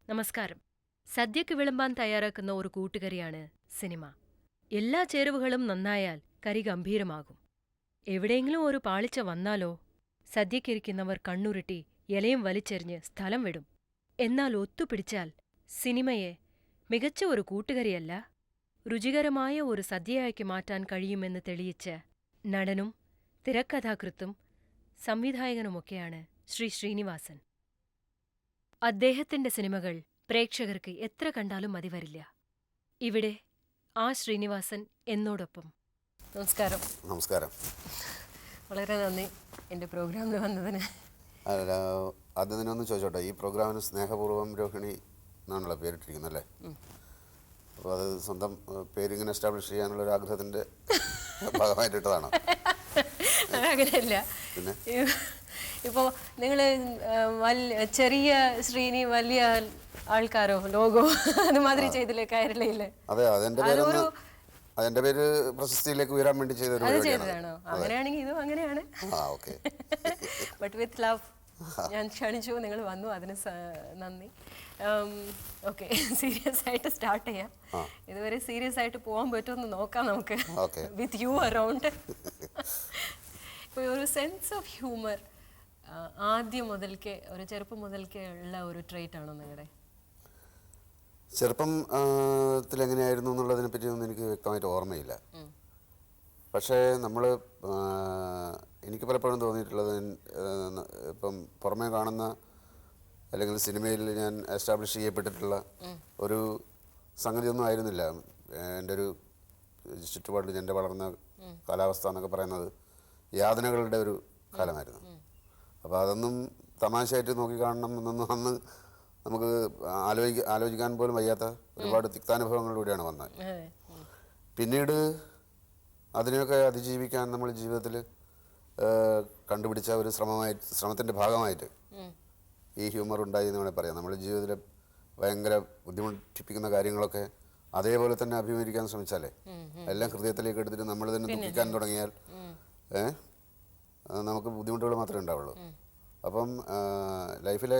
നമസ്കാരം. സദ്യക്ക് വിളമ്പാൻ തയ്യാറാക്കുന്ന ഒരു കൂട്ടുകറിയാണ് സിനിമ. എല്ലാ ചേരുവകളും നന്നായാൽ കറി ഗംഭീരമാകും. എവിടെയെങ്കിലും ഒരു പാളിച്ച വന്നാലോ, സദ്യക്കിരിക്കുന്നവർ കണ്ണുരുട്ടി ഇലയും വലിച്ചെറിഞ്ഞ് സ്ഥലം വിടും. എന്നാൽ ഒത്തുപിടിച്ചാൽ സിനിമയെ മികച്ച ഒരു കൂട്ടുകറിയല്ല, രുചികരമായ ഒരു സദ്യയാക്കി മാറ്റാൻ കഴിയുമെന്ന് തെളിയിച്ച നടനും തിരക്കഥാകൃത്തും സംവിധായകനുമൊക്കെയാണ് ശ്രീ ശ്രീനിവാസൻ. അദ്ദേഹത്തിന്റെ സിനിമകൾ പ്രേക്ഷകർക്ക് എത്ര കണ്ടാലും മതിവരില്ല. ഇവിടെ ആ ശ്രീനിവാസൻ എന്നോടൊപ്പം. നമസ്കാരം. നമസ്കാരം. വളരെ നന്ദി എൻ്റെ പ്രോഗ്രാമിൽ വന്നതിന്. ആദ്യം തന്നെ ഒന്ന് ചോദിച്ചോട്ടെ, ഈ പ്രോഗ്രാമിന് സ്നേഹപൂർവ്വം രോഹിണി എന്നാണല്ലോ പേരിട്ടിരിക്കുന്നത് അല്ലേ? അപ്പോൾ അത് സ്വന്തം പേരിങ്ങനെ എസ്റ്റാബ്ലിഷ് ചെയ്യാനുള്ള ഒരു ആഗ്രഹത്തിൻ്റെ ഭാഗമായിട്ടിട്ടതാണോ? അങ്ങനെയല്ല. പിന്നെ ഇപ്പോൾ നിങ്ങൾ ചെറിയ ശ്രീനി വലിയ ആൾക്കാരോ ലോഗോ അതുമാതിരി ചെയ്തില്ലേ കയറില്ലേ? അതെ, അതെന്റെ പേര് പ്രശസ്തിയിലേക്ക് ഉയരാൻ വേണ്ടി ചെയ്തതാണോ? അങ്ങനെയാണെങ്കിൽ ഇതും അങ്ങനെയാണ്. But with love. ഞാൻ ക്ഷണിച്ചു, നിങ്ങൾ വന്നു, അതിന് നന്ദി. ഓക്കെ, സീരിയസ് ആയിട്ട് സ്റ്റാർട്ട് ചെയ്യാം. ഇതുവരെ സീരിയസ് ആയിട്ട് പോകാൻ പറ്റുമെന്ന് നോക്കാം നമുക്ക്, വിത്ത് യു അറൗണ്ട്. ഇപ്പോൾ ഒരു സെൻസ് ഓഫ് ഹ്യൂമർ ആദ്യം മുതൽക്കേ, ഒരു ചെറുപ്പം മുതൽക്കേ ഉള്ള ഒരു ട്രേറ്റ് ആണോ നിങ്ങളുടെ? ചെറുപ്പത്തിൽ എങ്ങനെയായിരുന്നു എന്നുള്ളതിനെ പറ്റിയൊന്നും എനിക്ക് വ്യക്തമായിട്ട് ഓർമ്മയില്ല. പക്ഷേ എനിക്ക് പലപ്പോഴും തോന്നിയിട്ടുള്ളത്, ഇപ്പം പുറമേ കാണുന്ന അല്ലെങ്കിൽ സിനിമയിൽ ഞാൻ എസ്റ്റാബ്ലിഷ് ചെയ്യപ്പെട്ടിട്ടുള്ള ഒരു സംഗതിയൊന്നും ആയിരുന്നില്ല. എൻ്റെ ഒരു ചുറ്റുപാടിൽ എൻ്റെ വളർന്ന കാലാവസ്ഥ എന്നൊക്കെ പറയുന്നത് യാതനകളുടെ ഒരു കാലമായിരുന്നു. അപ്പോൾ അതൊന്നും തമാശയായിട്ട് നോക്കി കാണണം എന്നൊന്നും അന്ന് നമുക്ക് ആലോചിക്കാൻ പോലും വയ്യാത്ത ഒരുപാട് തിക്താനുഭവങ്ങളിലൂടെയാണ് വന്നത്. പിന്നീട് അതിനെയൊക്കെ അതിജീവിക്കാൻ നമ്മൾ ജീവിതത്തിൽ കണ്ടുപിടിച്ച ഒരു ശ്രമത്തിൻ്റെ ഭാഗമായിട്ട് ഈ ഹ്യൂമർ ഉണ്ടായി എന്ന് വേണമെങ്കിൽ പറയാം. നമ്മുടെ ജീവിതത്തിൽ ഭയങ്കര ബുദ്ധിമുട്ടിപ്പിക്കുന്ന കാര്യങ്ങളൊക്കെ അതേപോലെ തന്നെ അഭിമുഖീകരിക്കാൻ ശ്രമിച്ചാലേ, എല്ലാം ഹൃദയത്തിലേക്ക് എടുത്തിട്ട് നമ്മൾ തന്നെ ദുഃഖിക്കാൻ തുടങ്ങിയാൽ നമുക്ക് ബുദ്ധിമുട്ടുകൾ മാത്രമേ ഉണ്ടാവുള്ളൂ. അപ്പം ലൈഫിലെ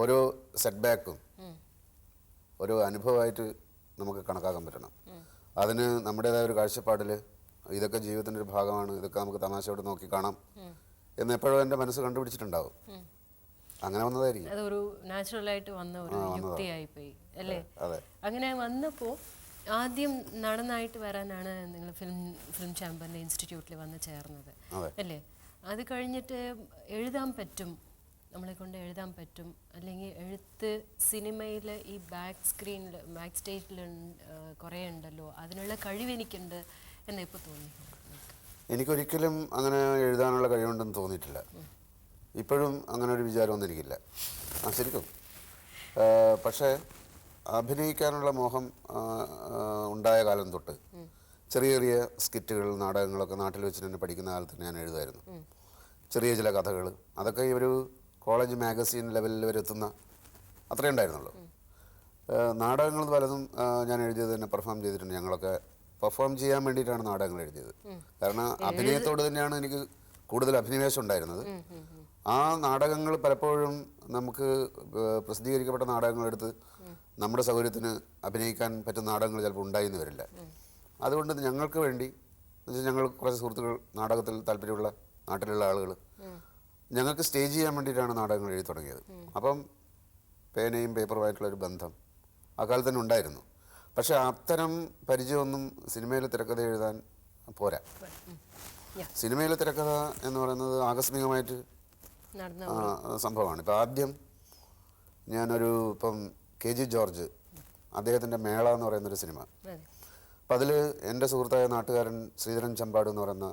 ഓരോ സെറ്റ് ബാക്കും ഓരോ അനുഭവമായിട്ട് നമുക്ക് കണക്കാക്കാൻ പറ്റണം. അതിന് നമ്മുടേതായ ഒരു കാഴ്ചപ്പാടിൽ ഇതൊക്കെ ജീവിതത്തിൻ്റെ ഒരു ഭാഗമാണ്, ഇതൊക്കെ നമുക്ക് തമാശയോട് നോക്കി കാണാം എന്ന് എപ്പോഴും എൻ്റെ മനസ്സ് കണ്ടുപിടിച്ചിട്ടുണ്ടാവും. അങ്ങനെ വന്നതായിരിക്കും. അതൊരു നാച്ചുറലായിട്ട് വന്ന ഒരു യുക്തിയായിപ്പോയി അല്ലേ? അങ്ങനെ വന്നപ്പോൾ ആദ്യം നടനായിട്ട് വരാനാണ് നിങ്ങൾ ഫിലിം ചാമ്പറിൻ്റെ ഇൻസ്റ്റിറ്റ്യൂട്ടിൽ വന്ന് ചേർന്നത് അല്ലേ? അത് കഴിഞ്ഞിട്ട് എഴുതാൻ പറ്റും, നമ്മളെ കൊണ്ട് എഴുതാൻ പറ്റും, അല്ലെങ്കിൽ എഴുത്ത് സിനിമയിൽ ഈ ബാക്ക് സ്റ്റേജിൽ കുറേ ഉണ്ടല്ലോ, അതിനുള്ള കഴിവ് എനിക്കുണ്ട് എന്ന് ഇപ്പോൾ തോന്നി? എനിക്കൊരിക്കലും അങ്ങനെ എഴുതാനുള്ള കഴിവുണ്ടെന്ന് തോന്നിയിട്ടില്ല. ഇപ്പോഴും അങ്ങനെ ഒരു വിചാരമൊന്നും എനിക്കില്ല ശരിക്കും. പക്ഷേ അഭിനയിക്കാനുള്ള മോഹം ഉണ്ടായ കാലം തൊട്ട് ചെറിയ ചെറിയ സ്കിറ്റുകൾ, നാടകങ്ങളൊക്കെ നാട്ടിൽ വെച്ചിട്ട് തന്നെ പഠിക്കുന്ന കാലത്ത് ഞാൻ എഴുതുമായിരുന്നു. ചെറിയ ചില കഥകൾ, അതൊക്കെ ഈ ഒരു കോളേജ് മാഗസീൻ ലെവലിൽ വരെ എത്തുന്ന അത്രയേ ഉണ്ടായിരുന്നുള്ളൂ. നാടകങ്ങൾ പലതും ഞാൻ എഴുതിയത് തന്നെ പെർഫോം ചെയ്തിട്ടുണ്ട്. ഞങ്ങളൊക്കെ പെർഫോം ചെയ്യാൻ വേണ്ടിയിട്ടാണ് നാടകങ്ങൾ എഴുതിയത്. കാരണം അഭിനയത്തോട് തന്നെയാണ് എനിക്ക് കൂടുതൽ അഭിനിവേശം ഉണ്ടായിരുന്നത്. ആ നാടകങ്ങൾ പലപ്പോഴും നമുക്ക് പ്രസിദ്ധീകരിക്കപ്പെട്ട നാടകങ്ങളെടുത്ത് നമ്മുടെ സൗകര്യത്തിന് അഭിനയിക്കാൻ പറ്റുന്ന നാടകങ്ങൾ ചിലപ്പോൾ ഉണ്ടായിന്ന് വരില്ല. അതുകൊണ്ട് ഞങ്ങൾക്ക് വേണ്ടി, ഞങ്ങൾ കുറച്ച് സുഹൃത്തുക്കൾ നാടകത്തിൽ താല്പര്യമുള്ള നാട്ടിലുള്ള ആളുകൾ, ഞങ്ങൾക്ക് സ്റ്റേജ് ചെയ്യാൻ വേണ്ടിയിട്ടാണ് നാടകങ്ങൾ എഴുതി തുടങ്ങിയത്. അപ്പം പേനയും പേപ്പറുമായിട്ടുള്ളൊരു ബന്ധം ആ കാലത്ത് തന്നെ ഉണ്ടായിരുന്നു. പക്ഷേ അത്തരം പരിചയമൊന്നും സിനിമയിലെ തിരക്കഥ എഴുതാൻ പോരാ. സിനിമയിലെ തിരക്കഥ എന്ന് പറയുന്നത് ആകസ്മികമായിട്ട് സംഭവമാണ്. ഇപ്പം ആദ്യം ഇപ്പം KG ജോർജ്, അദ്ദേഹത്തിൻ്റെ മേള എന്ന് പറയുന്നൊരു സിനിമ, അപ്പം അതിൽ എൻ്റെ സുഹൃത്തായ നാട്ടുകാരൻ ശ്രീധരൻ ചമ്പാട് എന്ന് പറയുന്ന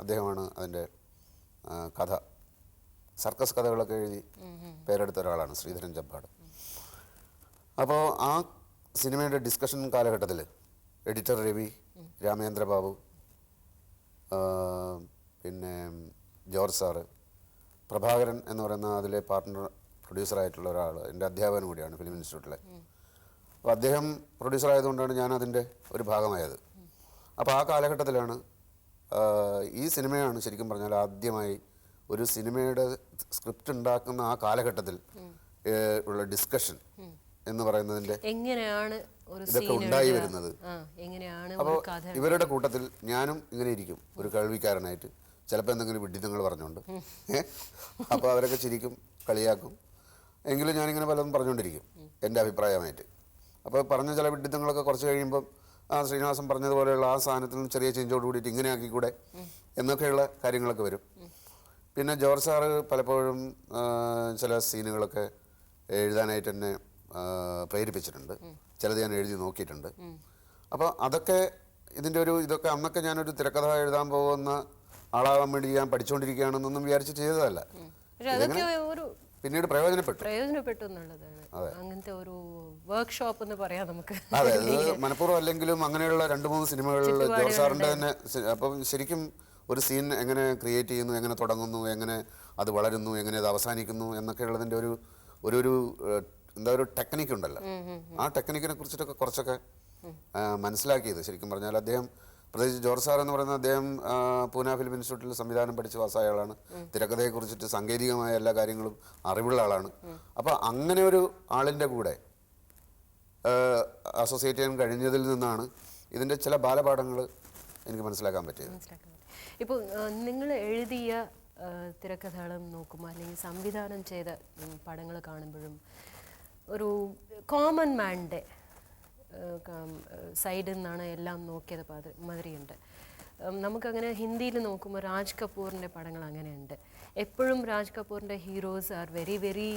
അദ്ദേഹമാണ് അതിൻ്റെ കഥ, സർക്കസ് കഥകളൊക്കെ എഴുതി പേരെടുത്ത ഒരാളാണ് ശ്രീധരൻ ചമ്പാട്. അപ്പോൾ ആ സിനിമയുടെ ഡിസ്കഷൻ കാലഘട്ടത്തിൽ എഡിറ്റർ രവി, രാമേന്ദ്ര ബാബു, പിന്നെ ജോർജ് സാറ്, പ്രഭാകരൻ എന്ന് പറയുന്ന അതിലെ പാർട്ട്ണർ പ്രൊഡ്യൂസറായിട്ടുള്ള ഒരാൾ, എൻ്റെ അധ്യാപകൻ കൂടിയാണ് ഫിലിം ഇൻസ്റ്റിറ്റ്യൂട്ടിലെ. അപ്പോൾ അദ്ദേഹം പ്രൊഡ്യൂസറായതുകൊണ്ടാണ് ഞാൻ അതിൻ്റെ ഒരു ഭാഗമായത്. അപ്പോൾ ആ കാലഘട്ടത്തിലാണ് ഈ സിനിമയാണ് ശരിക്കും പറഞ്ഞാൽ ആദ്യമായി ഒരു സിനിമയുടെ സ്ക്രിപ്റ്റ് ഉണ്ടാക്കുന്ന ആ കാലഘട്ടത്തിൽ ഉള്ള ഡിസ്കഷൻ എന്ന് പറയുന്നതിൻ്റെ എങ്ങനെയാണ് ഒരു ഇതൊക്കെ ഉണ്ടായി വരുന്നത്. എങ്ങനെയാണ് അപ്പോൾ ഇവരുടെ കൂട്ടത്തിൽ ഞാനും ഇങ്ങനെ ഇരിക്കും, ഒരു കേൾവിക്കാരനായിട്ട്, ചിലപ്പോൾ എന്തെങ്കിലും വിഡ്ഢിത്തങ്ങൾ പറഞ്ഞുകൊണ്ട്. അപ്പോൾ അവരൊക്കെ ചിരിക്കും, കളിയാക്കും. എങ്കിലും ഞാനിങ്ങനെ പലതും പറഞ്ഞുകൊണ്ടിരിക്കും എൻ്റെ അഭിപ്രായമായിട്ട്. അപ്പോൾ പറഞ്ഞ ചില വിഡ്ഢിത്തങ്ങളൊക്കെ കുറച്ച് കഴിയുമ്പം ശ്രീനിവാസൻ പറഞ്ഞതുപോലെയുള്ള ആ സാധനത്തിൽ നിന്ന് ചെറിയ ചേഞ്ചോട് കൂടിയിട്ട് ഇങ്ങനെ ആക്കിക്കൂടെ എന്നൊക്കെയുള്ള കാര്യങ്ങളൊക്കെ വരും. പിന്നെ ജോർജ് സാറ് പലപ്പോഴും ചില സീനുകളൊക്കെ എഴുതാനായിട്ട് എന്നെ പ്രേരിപ്പിച്ചിട്ടുണ്ട്. ചിലത് ഞാൻ എഴുതി നോക്കിയിട്ടുണ്ട്. അപ്പോൾ അതൊക്കെ ഇതൊക്കെ അന്നൊക്കെ ഞാനൊരു തിരക്കഥ എഴുതാൻ പോകുന്ന ആളാകാൻ വേണ്ടി ഞാൻ പഠിച്ചുകൊണ്ടിരിക്കുകയാണെന്നൊന്നും വിചാരിച്ച് ചെയ്തതല്ല. പിന്നീട് പ്രയോജനപ്പെട്ടു എന്നുള്ളതാണ്. അങ്ങനത്തെ ഒരു വർക്ക്ഷോപ്പ് എന്ന് പറയാം നമുക്ക്. അതെ, അത് മനഃപൂർവ്വം അല്ലെങ്കിലും അങ്ങനെയുള്ള 2-3 സിനിമകളിൽ ജോർജ് സാറിൻ്റെ തന്നെ. അപ്പം ശരിക്കും ഒരു സീൻ എങ്ങനെ ക്രിയേറ്റ് ചെയ്യുന്നു, എങ്ങനെ തുടങ്ങുന്നു, എങ്ങനെ അത് വളരുന്നു, എങ്ങനെ അത് അവസാനിക്കുന്നു എന്നൊക്കെയുള്ളതിൻ്റെ ഒരു എന്താ ഒരു ടെക്നിക്ക് ഉണ്ടല്ലോ. ആ ടെക്നിക്കിനെ കുറിച്ചിട്ടൊക്കെ കുറച്ചൊക്കെ മനസ്സിലാക്കിയത് ശരിക്കും പറഞ്ഞാൽ അദ്ദേഹം, പ്രത്യേകിച്ച് ജോർജ് സാർ എന്ന് പറയുന്ന അദ്ദേഹം പൂന ഫിലിം ഇൻസ്റ്റിറ്റ്യൂട്ടിൽ സംവിധാനം പഠിച്ച് പാസ്സായ ആളാണ്. തിരക്കഥയെക്കുറിച്ചിട്ട് സാങ്കേതികമായ എല്ലാ കാര്യങ്ങളും അറിവുള്ള ആളാണ്. അപ്പോൾ അങ്ങനെ ഒരു ആളിൻ്റെ കൂടെ അസോസിയേറ്റ് ചെയ്യാൻ കഴിഞ്ഞതിൽ നിന്നാണ് ഇതിൻ്റെ ചില ബാലപാഠങ്ങൾ എനിക്ക് മനസ്സിലാക്കാൻ പറ്റിയത്. ഇപ്പോൾ നിങ്ങൾ എഴുതിയ തിരക്കഥകളും നോക്കുമ്പോൾ അല്ലെങ്കിൽ സംവിധാനം ചെയ്ത പടങ്ങൾ കാണുമ്പോഴും ഒരു കോമൺ മാൻ്റെ സൈഡിൽ നിന്നാണ് എല്ലാം നോക്കിയത് മാതിരിയുണ്ട്. നമുക്കങ്ങനെ ഹിന്ദിയിൽ നോക്കുമ്പോൾ രാജ് കപൂറിൻ്റെ പടങ്ങൾ അങ്ങനെയുണ്ട്. എപ്പോഴും രാജ് കപൂറിൻ്റെ heroes are very very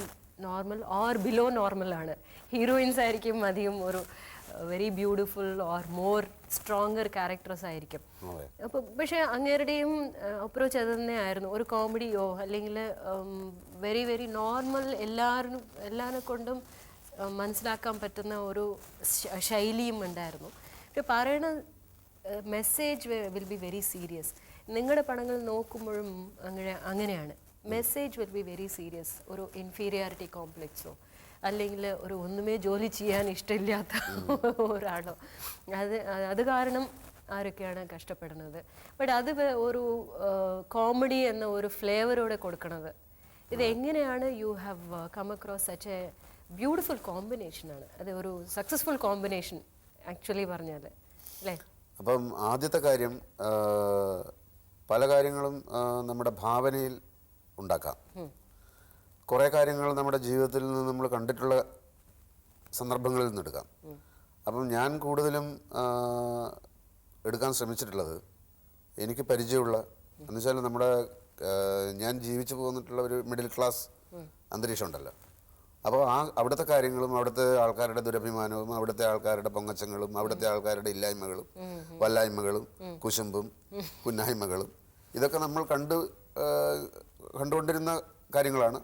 normal or below നോർമലാണ്. ഹീറോയിൻസ് ആയിരിക്കും അധികം ഒരു very beautiful or more stronger characters ആയിരിക്കും. അപ്പോൾ പക്ഷേ അങ്ങേരുടെയും അപ്രോച്ച് അത് തന്നെയായിരുന്നു. ഒരു കോമഡിയോ അല്ലെങ്കിൽ വെരി വെരി നോർമൽ എല്ലാവരെ കൊണ്ടും മനസ്സിലാക്കാൻ പറ്റുന്ന ഒരു ശൈലിയും ഉണ്ടായിരുന്നു. പക്ഷെ പറയുന്ന message will be very serious. നിങ്ങളുടെ പടങ്ങൾ നോക്കുമ്പോഴും അങ്ങനെയാണ്. Message will be very serious. ഒരു ഇൻഫീരിയോറിറ്റി കോംപ്ലക്സോ അല്ലെങ്കിൽ ഒരു ഒന്നുമേ ജോലി ചെയ്യാൻ ഇഷ്ടമില്ലാത്ത ഒരാളോ അത് കാരണം ആരൊക്കെയാണ് കഷ്ടപ്പെടുന്നത്. ബട്ട് അത് ഒരു കോമഡി എന്ന ഒരു ഫ്ലേവറോടെ കൊടുക്കുന്നത്. ഇത് എങ്ങനെയാണ് you have come across such a beautiful കോമ്പിനേഷനാണ്. അത് ഒരു സക്സസ്ഫുൾ കോമ്പിനേഷൻ ആക്ച്വലി പറഞ്ഞാൽ അല്ലേ? അപ്പം ആദ്യത്തെ കാര്യം, പല കാര്യങ്ങളും നമ്മുടെ ഭാവനയിൽ ഉണ്ടാക്കാം. കുറേ കാര്യങ്ങൾ നമ്മുടെ ജീവിതത്തിൽ നിന്ന് നമ്മൾ കണ്ടിട്ടുള്ള സന്ദർഭങ്ങളിൽ നിന്ന് എടുക്കാം. അപ്പം ഞാൻ കൂടുതലും എടുക്കാൻ ശ്രമിച്ചിട്ടുള്ളത് എനിക്ക് പരിചയമുള്ള, എന്നുവെച്ചാൽ നമ്മുടെ ഞാൻ ജീവിച്ചു പോന്നിട്ടുള്ള ഒരു മിഡിൽ ക്ലാസ് അന്തരീക്ഷം ഉണ്ടല്ലോ. അപ്പോൾ അവിടുത്തെ കാര്യങ്ങളും അവിടുത്തെ ആൾക്കാരുടെ ദുരഭിമാനവും അവിടുത്തെ ആൾക്കാരുടെ പൊങ്ങച്ചങ്ങളും അവിടുത്തെ ആൾക്കാരുടെ ഇല്ലായ്മകളും വല്ലായ്മകളും കുശുമ്പും കുന്നായ്മകളും ഇതൊക്കെ നമ്മൾ കണ്ടുകൊണ്ടിരുന്ന കാര്യങ്ങളാണ്,